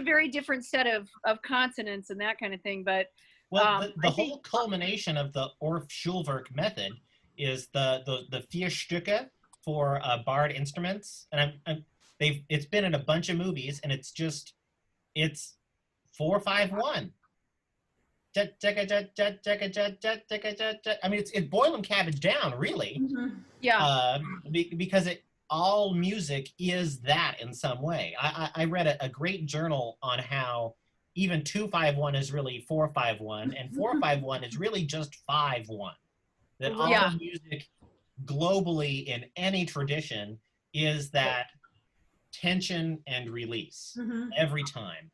very different set of consonants and that kind of thing. But Well, the I think, whole culmination of the Orff-Schulwerk method is the vier Stücke for barred instruments, and it's been in a bunch of movies, and it's 4-5-1. I mean, it's boiling cabbage down, really, yeah, because all music is that in some way. I read a great journal on how even 2-5-1 is really 4-5-1, and 4-5-1 is really just 5-1. That all yeah, music globally in any tradition is that tension and release every time.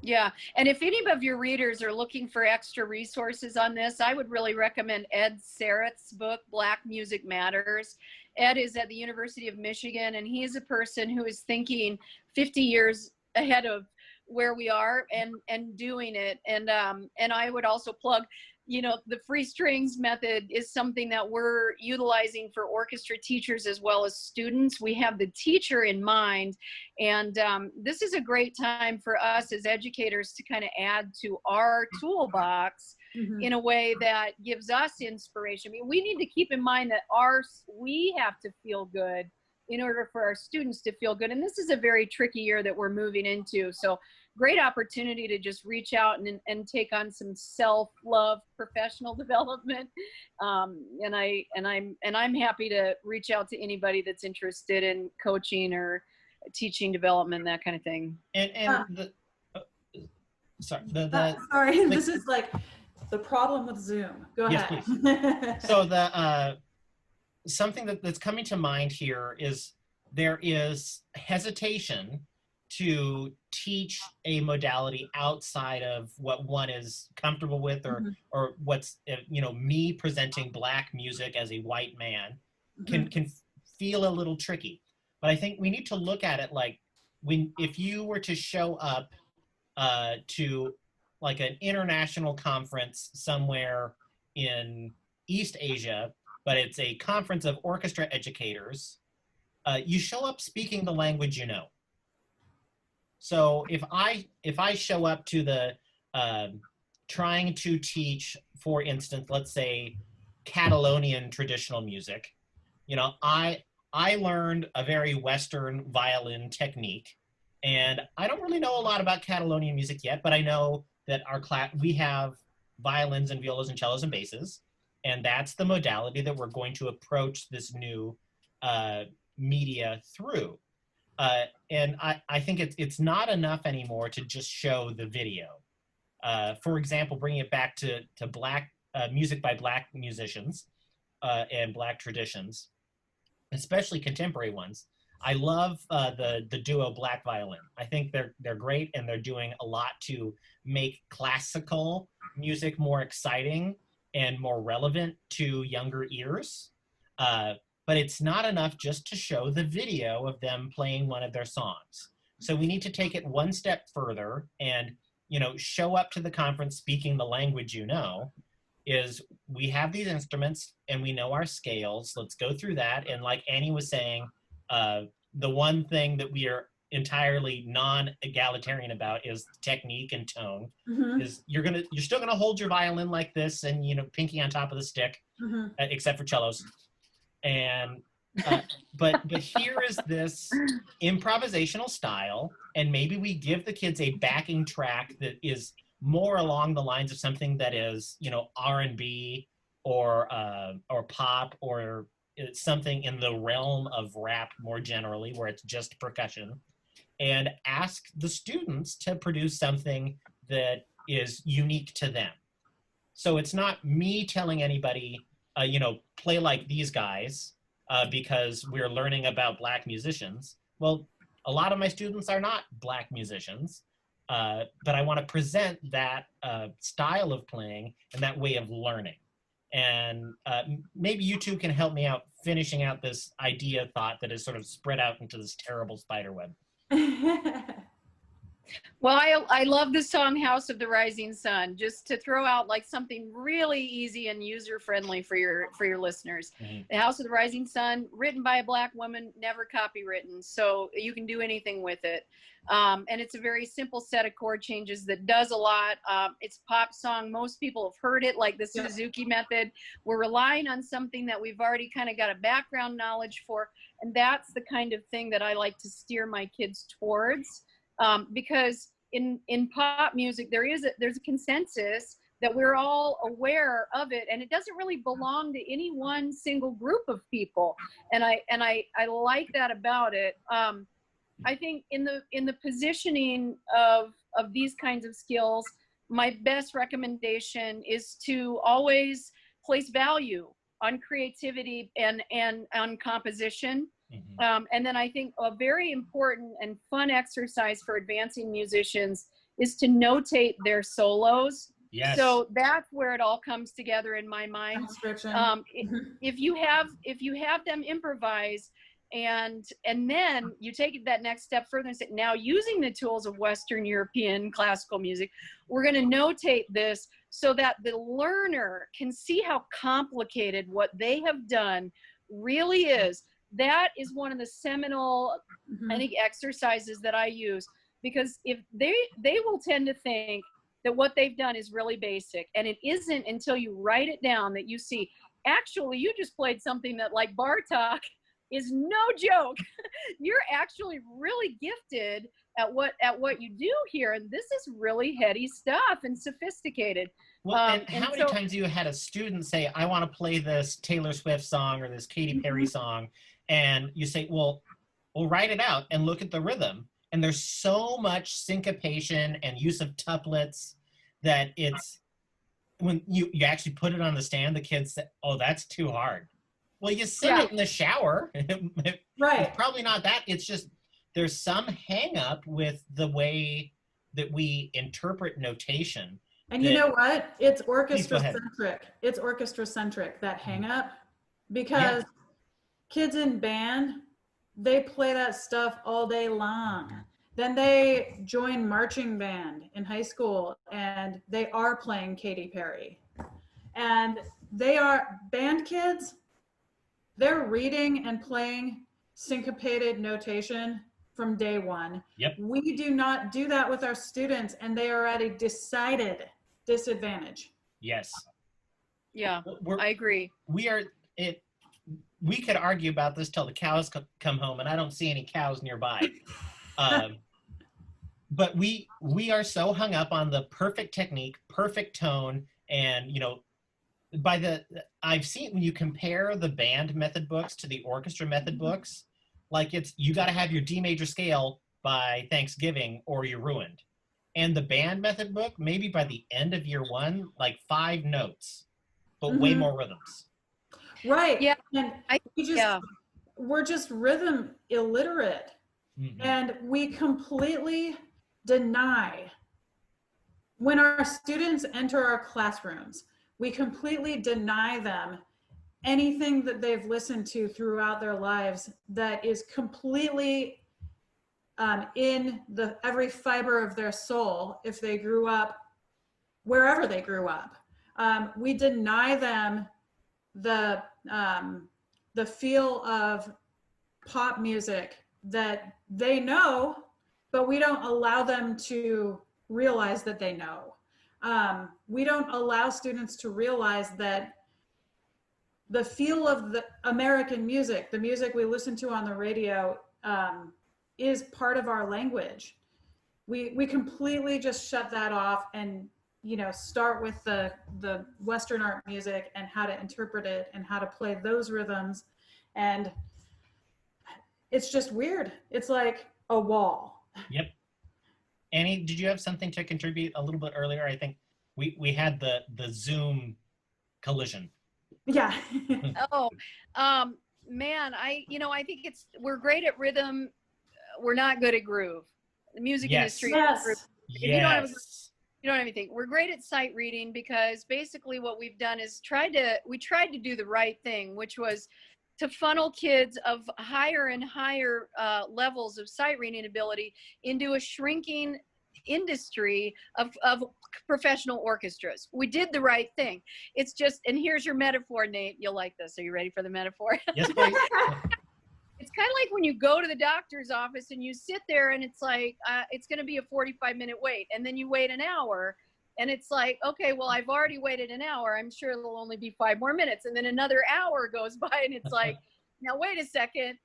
yeah. And if any of your readers are looking for extra resources on this, I would really recommend Ed Sarrett's book, Black Music Matters. Ed is at the University of Michigan, and he is a person who is thinking 50 years ahead of where we are and doing it. And I would also plug, the free strings method is something that we're utilizing for orchestra teachers as well as students. We have the teacher in mind, and this is a great time for us as educators to kind of add to our toolbox in a way that gives us inspiration. I mean, we need to keep in mind that we have to feel good in order for our students to feel good. And this is a very tricky year that we're moving into. So great opportunity to just reach out and take on some self-love professional development. And I'm happy to reach out to anybody that's interested in coaching or teaching development, that kind of thing. Sorry, this is like the problem with Zoom. Go ahead. Yes, please. So something that's coming to mind here is there is hesitation to teach a modality outside of what one is comfortable with, or what's, me presenting Black music as a white man can feel a little tricky. But I think we need to look at it like, if you were to show up to like an international conference somewhere in East Asia, but it's a conference of orchestra educators, you show up speaking the language you know. So if I show up to the trying to teach, for instance, let's say Catalonian traditional music, I learned a very Western violin technique, and I don't really know a lot about Catalonian music yet, but I know that our class, we have violins and violas and cellos and basses, and that's the modality that we're going to approach this new media through. And I think it's not enough anymore to just show the video. For example, bringing it back to Black music by Black musicians and Black traditions, especially contemporary ones. I love the duo Black Violin. I think they're great, and they're doing a lot to make classical music more exciting and more relevant to younger ears. But it's not enough just to show the video of them playing one of their songs. So we need to take it one step further and, show up to the conference speaking the language is we have these instruments and we know our scales. Let's go through that. And like Annie was saying, the one thing that we are entirely non-egalitarian about is technique and tone. Is you're still gonna hold your violin like this and pinky on top of the stick, except for cellos. And but here is this improvisational style, and maybe we give the kids a backing track that is more along the lines of something that is R&B or pop, or something in the realm of rap more generally, where it's just percussion, and ask the students to produce something that is unique to them. So it's not me telling anybody, play like these guys because we're learning about Black musicians. Well, a lot of my students are not Black musicians, but I want to present that style of playing and that way of learning. And maybe you two can help me out finishing out this idea thought that is sort of spread out into this terrible spider web. Well, I love the song House of the Rising Sun, just to throw out like something really easy and user friendly for your listeners. Mhm. The House of the Rising Sun, written by a Black woman, never copywritten, so you can do anything with it. And it's a very simple set of chord changes that does a lot. It's a pop song. Most people have heard it, like the Suzuki method. We're relying on something that we've already kind of got a background knowledge for, and that's the kind of thing that I like to steer my kids towards. Because in pop music, there's a consensus that we're all aware of it, and it doesn't really belong to any one single group of people. And I like that about it. I think in the positioning of these kinds of skills, my best recommendation is to always place value on creativity and on composition. And then I think a very important and fun exercise for advancing musicians is to notate their solos. Yes. So that's where it all comes together in my mind. If you have them improvise, and then you take it that next step further and say, now using the tools of Western European classical music, we're going to notate this so that the learner can see how complicated what they have done really is. That is one of the seminal, I think, exercises that I use, because if they will tend to think that what they've done is really basic, and it isn't until you write it down that you see, actually, you just played something that, like Bartok, is no joke. You're actually really gifted at what you do here, and this is really heady stuff and sophisticated. Well, and how many times you had a student say, I want to play this Taylor Swift song or this Katy Perry song, and you say, well, write it out and look at the rhythm. And there's so much syncopation and use of tuplets that it's, when you actually put it on the stand, the kids say, oh, that's too hard. Well, you sing it in the shower. Right. It's probably not that. It's just there's some hang up with the way that we interpret notation. And you know what? It's orchestra-centric. It's orchestra-centric, that Mm-hmm. hang up. Because kids in band, they play that stuff all day long. Then they join marching band in high school, and they are playing Katy Perry. And they are band kids. They're reading and playing syncopated notation from day one. Yep. We do not do that with our students, and they are at a decided disadvantage. Yes. Yeah, I agree. We could argue about this till the cows come home, and I don't see any cows nearby. But we are so hung up on the perfect technique, perfect tone, and I've seen when you compare the band method books to the orchestra method books, like you got to have your D major scale by Thanksgiving or you're ruined. And the band method book, maybe by the end of year one, like 5 notes, but way more rhythms. Right. Yeah. And we're just rhythm illiterate. And we completely deny, when our students enter our classrooms, we completely deny them anything that they've listened to throughout their lives that is completely in every fiber of their soul, if they grew up wherever they grew up. We deny them the feel of pop music that they know, but we don't allow them to realize that they know. We don't allow students to realize that the feel of the American music, the music we listen to on the radio, is part of our language. We completely just shut that off and start with the Western art music and how to interpret it and how to play those rhythms. And it's just weird. It's like a wall. Yep. Annie, did you have something to contribute a little bit earlier? I think we had the Zoom collision. Yeah. Man, I think we're great at rhythm. We're not good at groove. The music industry. Yes. You don't have anything. We're great at sight reading, because basically what we've done is we tried to do the right thing, which was to funnel kids of higher and higher levels of sight reading ability into a shrinking industry of professional orchestras. We did the right thing. It's just, and here's your metaphor, Nate. You'll like this. Are you ready for the metaphor? Yes, please. It's kind of like when you go to the doctor's office and you sit there and it's like, it's going to be a 45-minute wait. And then you wait an hour and it's like, okay, well, I've already waited an hour. I'm sure it'll only be 5 more minutes. And then another hour goes by and it's like, now wait a second.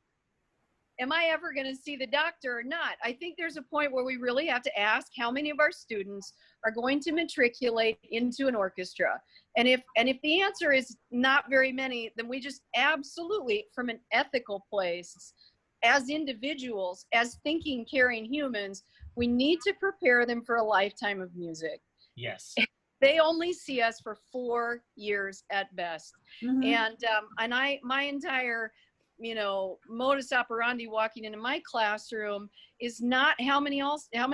Am I ever going to see the doctor or not? I think there's a point where we really have to ask how many of our students are going to matriculate into an orchestra. And if the answer is not very many, then we just absolutely, from an ethical place, as individuals, as thinking, caring humans, we need to prepare them for a lifetime of music. Yes. They only see us for 4 years at best. Mhm. And my entire, modus operandi walking into my classroom is not how many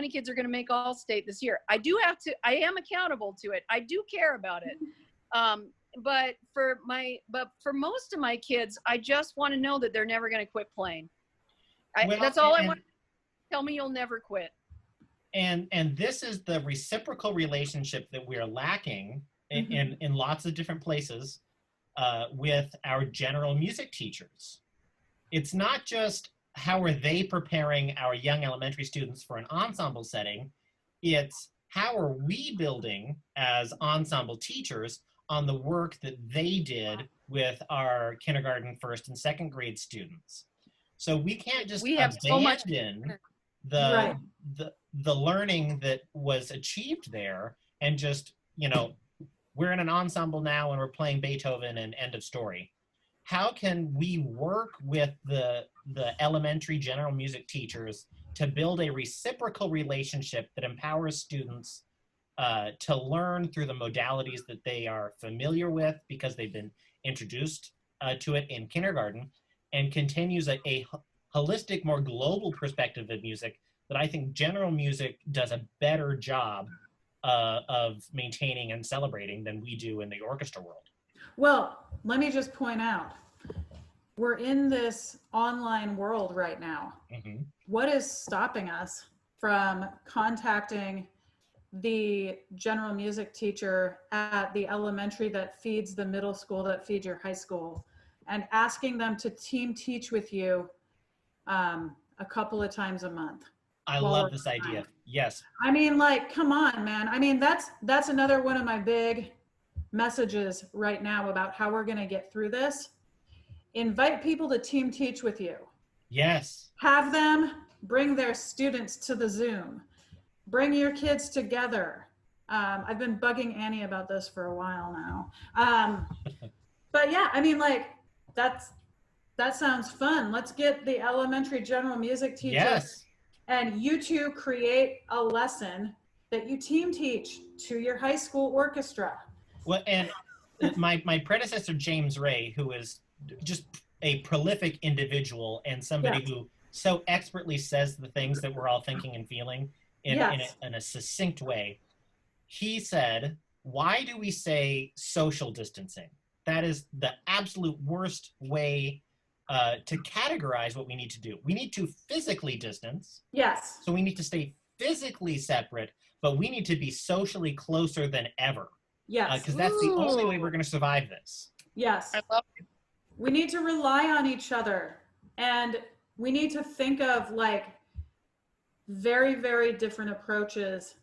kids are going to make All-State this year. I am accountable to it. I do care about it. But for most of my kids, I just want to know that they're never going to quit playing. That's all I want. Tell me you'll never quit. And this is the reciprocal relationship that we're lacking in lots of different places with our general music teachers. It's not just how are they preparing our young elementary students for an ensemble setting, it's how are we building as ensemble teachers on the work that they did with our kindergarten, first, and second grade students. So we can't just abandon the learning that was achieved there and just, we're in an ensemble now and we're playing Beethoven and end of story. How can we work with the elementary general music teachers to build a reciprocal relationship that empowers students to learn through the modalities that they are familiar with because they've been introduced to it in kindergarten, and continues a holistic, more global perspective of music that I think general music does a better job of maintaining and celebrating than we do in the orchestra world. Well, let me just point out, we're in this online world right now. Mm-hmm. What is stopping us from contacting the general music teacher at the elementary that feeds the middle school, that feeds your high school, and asking them to team teach with you a couple of times a month? I love this idea. Yes. I mean, like, come on, man. I mean, that's another one of my big messages right now about how we're going to get through this. Invite people to team teach with you. Yes. Have them bring their students to the Zoom. Bring your kids together. I've been bugging Annie about this for a while now. But yeah, I mean, like, that sounds fun. Let's get the elementary general music teachers. Yes. And you two create a lesson that you team teach to your high school orchestra. Well, and my predecessor, James Ray, who is just a prolific individual and somebody who so expertly says the things that we're all thinking and feeling in a succinct way, he said, why do we say social distancing? That is the absolute worst way to categorize what we need to do. We need to physically distance. Yes. So we need to stay physically separate, but we need to be socially closer than ever. Yes. Because that's the only way we're going to survive this. Yes. I love it. We need to rely on each other, and we need to think of like very, very different approaches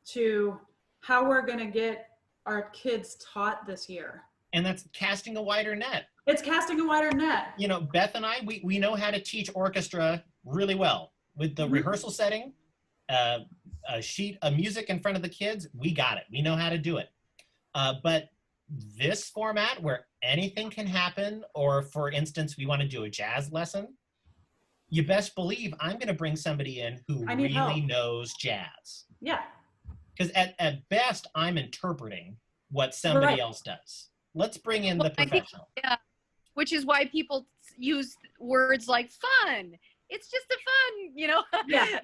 to how we're going to get our kids taught this year. And that's casting a wider net. It's casting a wider net. You know, Beth and I, we know how to teach orchestra really well. With the rehearsal setting, a sheet of music in front of the kids, we got it. We know how to do it. But this format where anything can happen, or for instance, we want to do a jazz lesson, you best believe I'm going to bring somebody in who really knows jazz. Yeah. Because at best, I'm interpreting what somebody else does. Let's bring in the professional. Which is why people use words like fun. It's just a fun,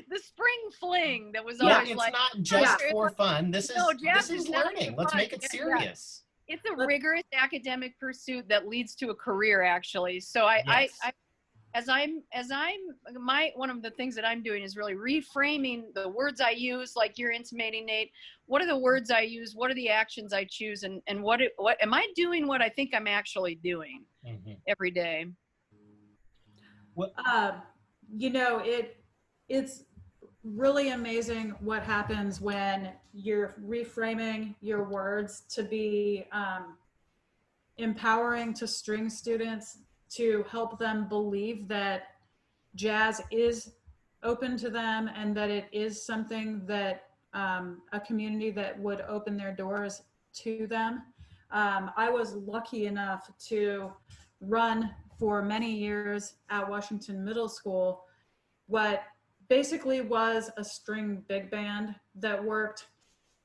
the spring fling that was always it's like. not just for fun. This is learning. Let's make it serious. it's a rigorous academic pursuit that leads to a career, actually. So Yes. one of the things that I'm doing is really reframing the words I use, like you're intimating, Nate. What are the words I use? What are the actions I choose? And what am I doing what I think I'm actually doing every day? What? You know, it's really amazing what happens when you're reframing your words to be empowering to string students, to help them believe that jazz is open to them and that it is something that a community that would open their doors to them. I was lucky enough to run for many years at Washington Middle School what basically was a string big band that worked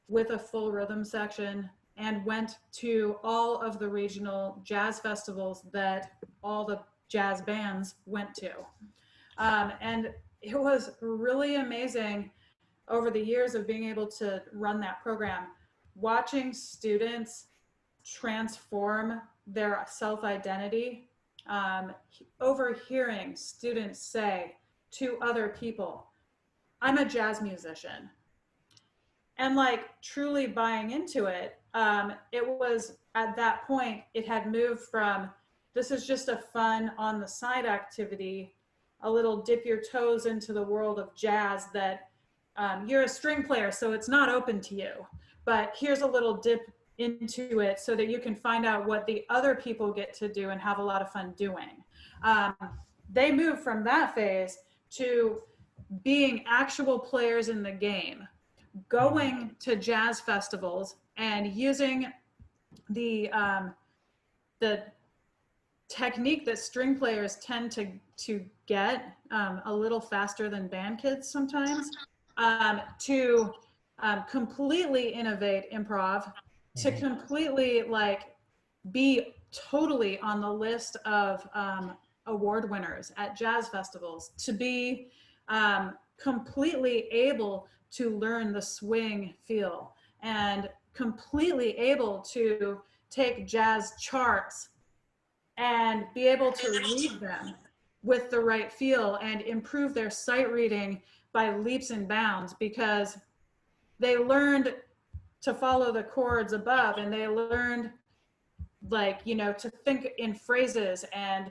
with a full rhythm section and went to all of the regional jazz festivals that all the jazz bands went to. And it was really amazing over the years of being able to run that program, watching students transform their self-identity, overhearing students say to other people, I'm a jazz musician. And like truly buying into it. It was at that point, it had moved from this is just a fun on the side activity, a little dip your toes into the world of jazz that you're a string player, so it's not open to you. But here's a little dip into it so that you can find out what the other people get to do and have a lot of fun doing. They moved from that phase to being actual players in the game, going to jazz festivals and using the technique that string players tend to get a little faster than band kids sometimes, to completely innovate improv, to completely like be totally on the list of award winners at jazz festivals, to be completely able to learn the swing feel and completely able to take jazz charts and be able to read them with the right feel and improve their sight reading by leaps and bounds because they learned to follow the chords above and they learned like, you know, to think in phrases and,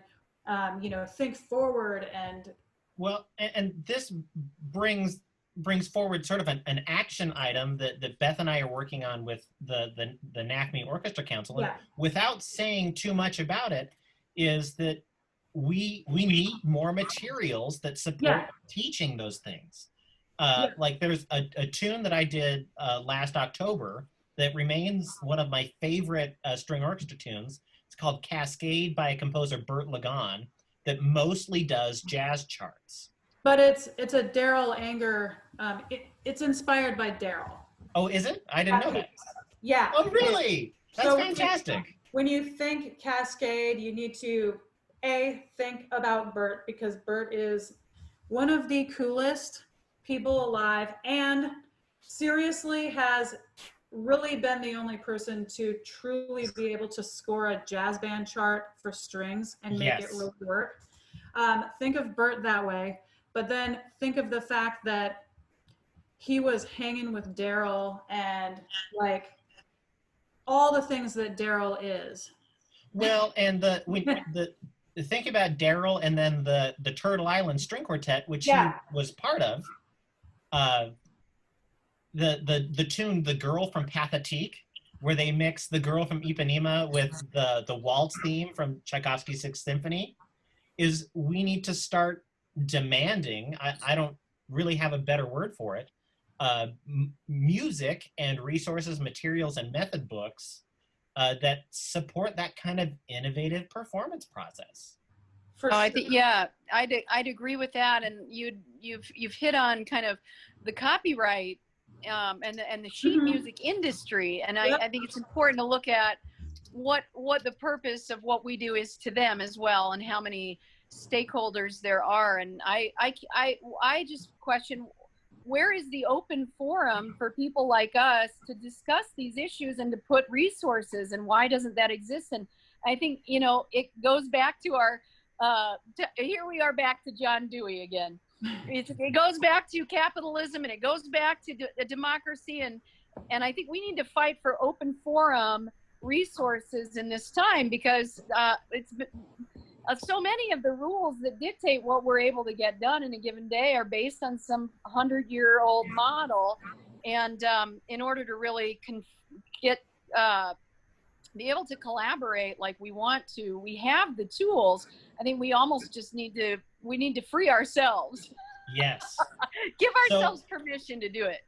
you know, think forward and. Well, and this brings forward sort of an action item that Beth and I are working on with the NAfME Orchestra Council. And without saying too much about it, is that we need more materials that support teaching those things. Like there's a tune that I did last October that remains one of my favorite string orchestra tunes. It's called Cascade by composer Bert Lagon that mostly does jazz charts. But it's a Daryl Anger. It's inspired by Daryl. Oh, is it? I didn't know that. Yeah. Oh, really? That's fantastic. When you think Cascade, you need to think about Bert because Bert is one of the coolest people alive and seriously has really been the only person to truly be able to score a jazz band chart for strings and make it really work. Think of Bert that way, but then think of the fact that he was hanging with Daryl and like all the things that Daryl is. Well, and the think about Daryl and then the Turtle Island String Quartet, which he was part of. The tune "The Girl from Pathétique," where they mix "The Girl from Ipanema" with the waltz theme from Tchaikovsky's Sixth Symphony, is we need to start demanding. I don't really have a better word for it. Music and resources, materials, and method books that support that kind of innovative performance process. I think I'd agree with that, and you've hit on kind of the copyright and the sheet music industry, and I think it's important to look at what the purpose of what we do is to them as well, and how many stakeholders there are. And I just question where is the open forum for people like us to discuss these issues and to put resources, and why doesn't that exist? And I think, you know, it goes back to our, here we are back to John Dewey again. It goes back to capitalism, and it goes back to democracy. And I think we need to fight for open forum resources in this time, because it's so many of the rules that dictate what we're able to get done in a given day are based on some 100-year-old model. And in order to really be able to collaborate like we want to, we have the tools. I think we almost just need to free ourselves. Yes. Give ourselves permission to do it.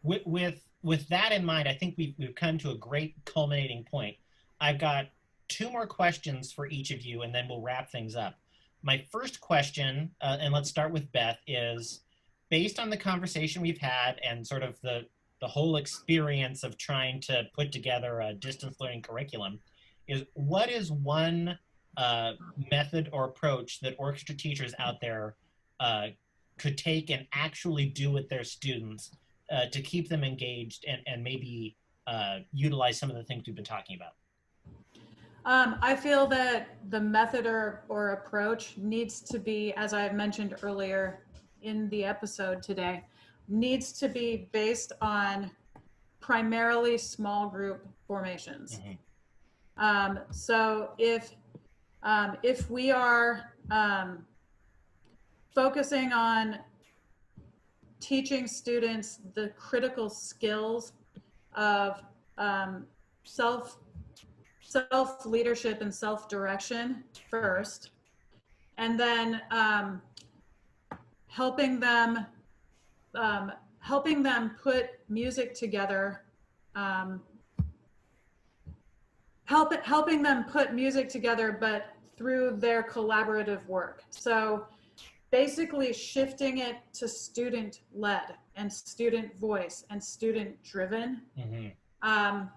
With that in mind, I think we've come to a great culminating point. I've got 2 more questions for each of you, and then we'll wrap things up. My first question, and let's start with Beth, is based on the conversation we've had and sort of the whole experience of trying to put together a distance learning curriculum, is what is one method or approach that orchestra teachers out there could take and actually do with their students to keep them engaged and maybe utilize some of the things we've been talking about? I feel that the method or approach needs to be, as I mentioned earlier in the episode today, needs to be based on primarily small group formations. Mm-hmm. So if we are focusing on teaching students the critical skills of self-leadership and self-direction first, and then helping them put music together, helping them put music together, but through their collaborative work. So basically shifting it to student-led and student voice and student-driven. Mm-hmm.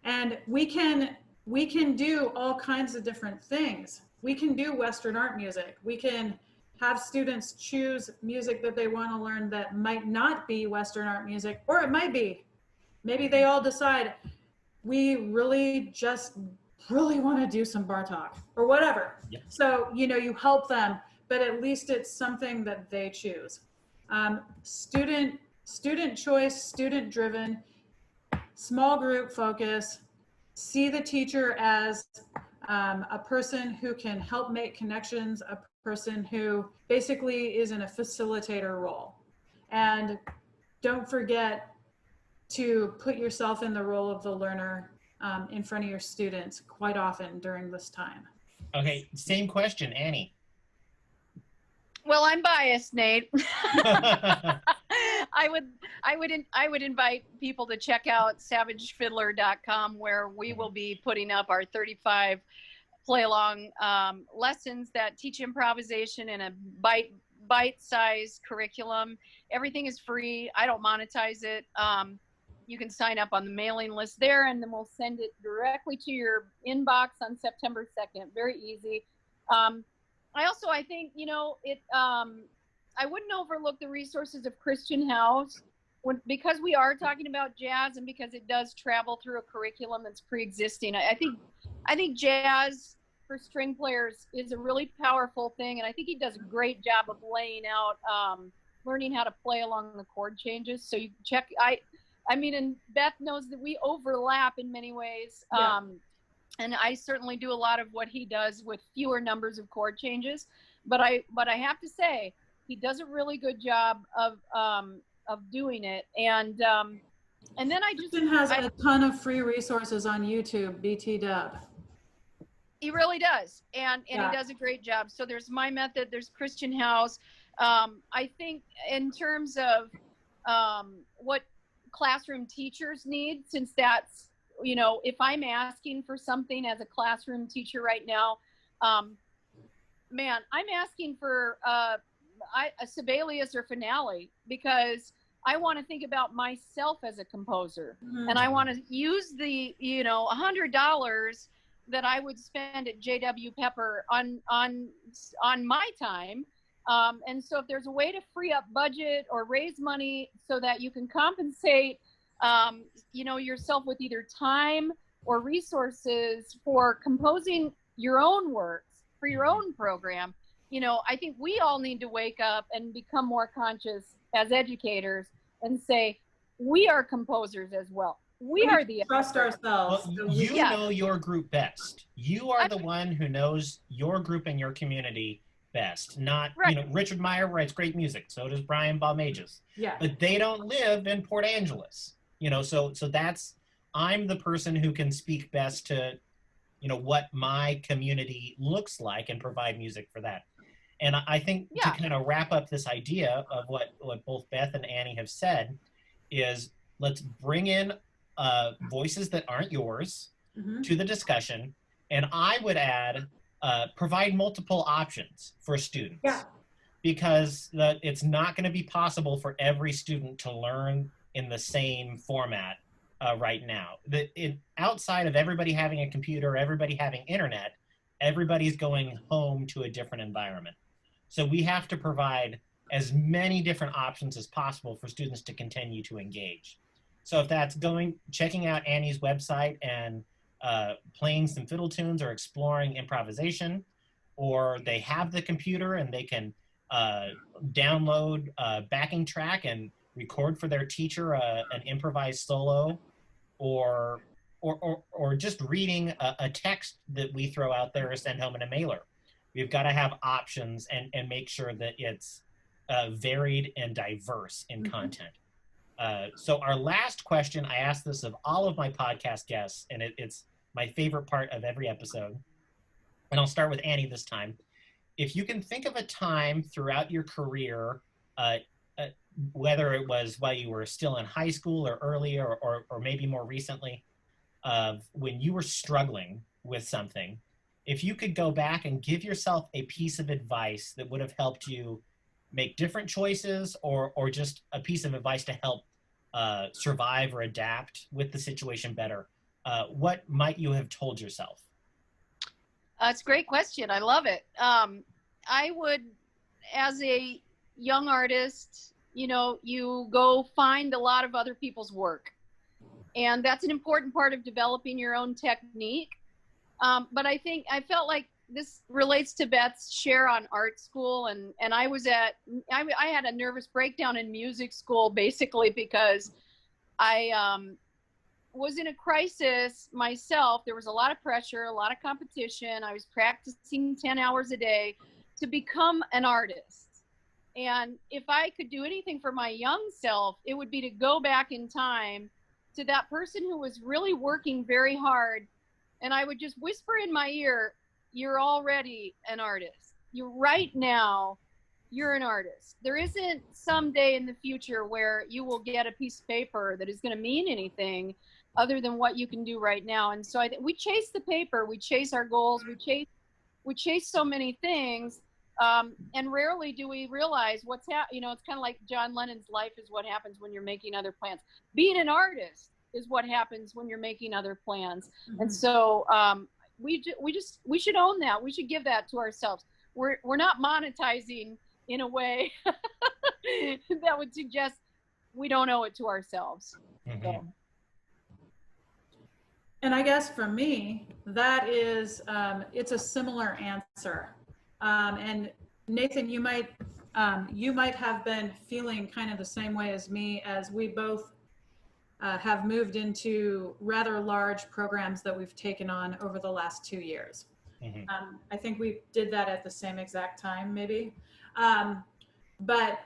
And we can do all kinds of different things. We can do Western art music. We can have students choose music that they want to learn that might not be Western art music, or it might be. Maybe they all decide, we really want to do some Bartok or whatever. Yeah. So, you know, you help them, but at least it's something that they choose. Student choice, student driven, small group focus, see the teacher as a person who can help make connections, a person who basically is in a facilitator role. And don't forget to put yourself in the role of the learner in front of your students quite often during this time. Okay, same question, Annie. Well, I'm biased, Nate. I would invite people to check out savagefiddler.com, where we will be putting up our 35 play-along lessons that teach improvisation in a bite-sized curriculum. Everything is free. I don't monetize it. You can sign up on the mailing list there, and then we'll send it directly to your inbox on September 2nd. Very easy. I think, you know, I wouldn't overlook the resources of Christian House because we are talking about jazz, and because it does travel through a curriculum that's pre-existing. I think jazz for string players is a really powerful thing, and I think he does a great job of laying out, learning how to play along the chord changes. So you check, I mean, and Beth knows that we overlap in many ways. Yeah. And I certainly do a lot of what he does with fewer numbers of chord changes, but I have to say he does a really good job of doing it. And then Kristen has a ton of free resources on YouTube, BT Dub. He really does, and yeah. He does a great job. So there's my method, there's Christian House. I think in terms of what classroom teachers need, since that's, you know, if I'm asking for something as a classroom teacher right now, man, I'm asking for a Sibelius or Finale, because I want to think about myself as a composer. Mm-hmm. And I want to use the, you know, $100 that I would spend at J.W. Pepper on my time And so if there's a way to free up budget or raise money so that you can compensate, yourself with either time or resources for composing your own works for your own program, I think we all need to wake up and become more conscious as educators and say, we are composers as well. We are the trust experts. ourselves. Well, So you Yeah. know your group best. You are the one who knows your group and your community best. Not, Right. Richard Meyer writes great music. So does Brian Balmages. yeah. But they don't live in Port Angeles. So that's, I'm the person who can speak best to, what my community looks like and provide music for that. And I think to Yeah. kind of wrap up this idea of what both Beth and Annie have said is, let's bring in voices that aren't yours Mhm. to the discussion. And I would add, provide multiple options for students. Yeah. Because it's not going to be possible for every student to learn in the same format right now. Outside of everybody having a computer, everybody having internet, everybody's going home to a different environment. So we have to provide as many different options as possible for students to continue to engage. So if that's checking out Annie's website and playing some fiddle tunes or exploring improvisation, or they have the computer and they can download a backing track and record for their teacher an improvised solo, or just reading a text that we throw out there or send home in a mailer. We've got to have options and make sure that it's varied and diverse in content. So our last question, I asked this of all of my podcast guests, and it's my favorite part of every episode. And I'll start with Annie this time. If you can think of a time throughout your career, whether it was while you were still in high school or earlier, or maybe more recently, of when you were struggling with something, if you could go back and give yourself a piece of advice that would have helped you make different choices, or just a piece of advice to help survive or adapt with the situation better, what might you have told yourself? It's a great question. I love it. I would, as a young artist, you go find a lot of other people's work. And that's an important part of developing your own technique. But I felt like this relates to Beth's share on art school. And I had a nervous breakdown in music school, basically because I was in a crisis myself. There was a lot of pressure, a lot of competition. I was practicing 10 hours a day to become an artist. And if I could do anything for my young self, it would be to go back in time to that person who was really working very hard. And I would just whisper in my ear, you're already an artist. Right now, you're an artist. There isn't some day in the future where you will get a piece of paper that is going to mean anything other than what you can do right now. And so we chase the paper, we chase our goals, we chase so many things, and rarely do we realize what's happening. It's kind of like John Lennon's life is what happens when you're making other plans. Being an artist is what happens when you're making other plans. And so we should own that. We should give that to ourselves. We're not monetizing in a way that would suggest we don't owe it to ourselves. Mm-hmm. So. And I guess for me, that is, it's a similar answer. And Nathan, you might have been feeling kind of the same way as me, as we both have moved into rather large programs that we've taken on over the last 2 years. Mm-hmm. I think we did that at the same exact time, maybe. But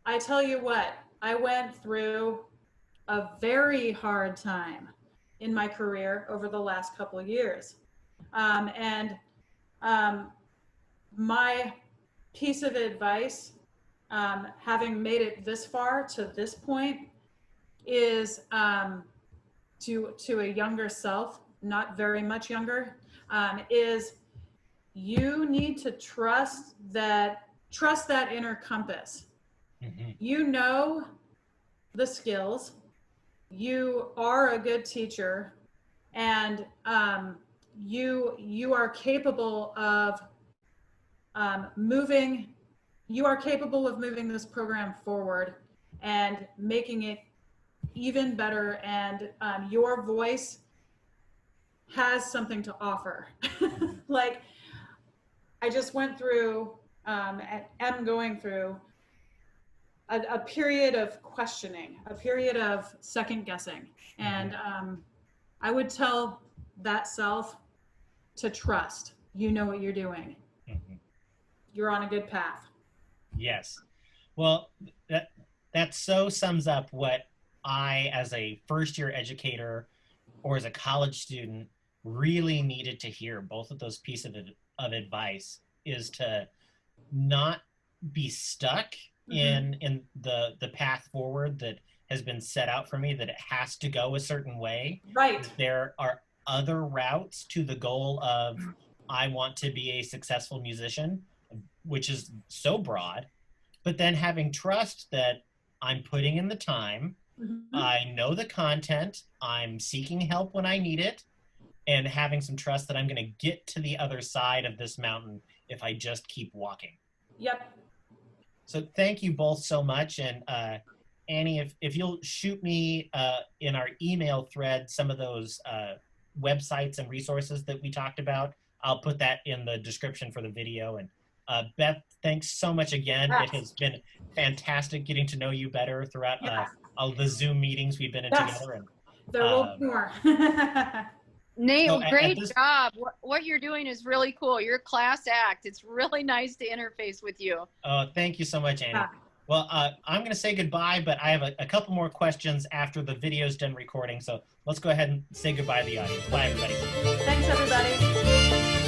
I tell you what, I went through a very hard time in my career over the last couple of years. My piece of advice, having made it this far to this point, is to a younger self, not very much younger, is you need to trust that inner compass. Mm-hmm. You know the skills, you are a good teacher, and you are capable of moving you are capable of moving this program forward and making it even better, and your voice has something to offer. Like, I just went through, am going through a period of questioning, a period of second guessing. And I would tell that self to trust. You know what you're doing. You're on a good path. Yes. Well, that so sums up what I, as a first-year educator or as a college student, really needed to hear. Both of those pieces of advice is to not be stuck in the path forward that has been set out for me, that it has to go a certain way. Right. There are other routes to the goal of I want to be a successful musician, which is so broad, but then having trust that I'm putting in the time, I know the content, I'm seeking help when I need it, and having some trust that I'm going to get to the other side of this mountain if I just keep walking. Yep. So thank you both so much. And Annie, if you'll shoot me in our email thread some of those websites and resources that we talked about, I'll put that in the description for the video. And Beth, thanks so much again. Yes. It has been fantastic getting to know you better throughout all the Zoom meetings we've been in together. And there will be more. Nate, So great job. What you're doing is really cool. You're a class act. It's really nice to interface with you. Oh, thank you so much, Annie. Well, I'm going to say goodbye, but I have a couple more questions after the video's done recording. So let's go ahead and say goodbye to the audience. Bye, everybody. Thanks, everybody.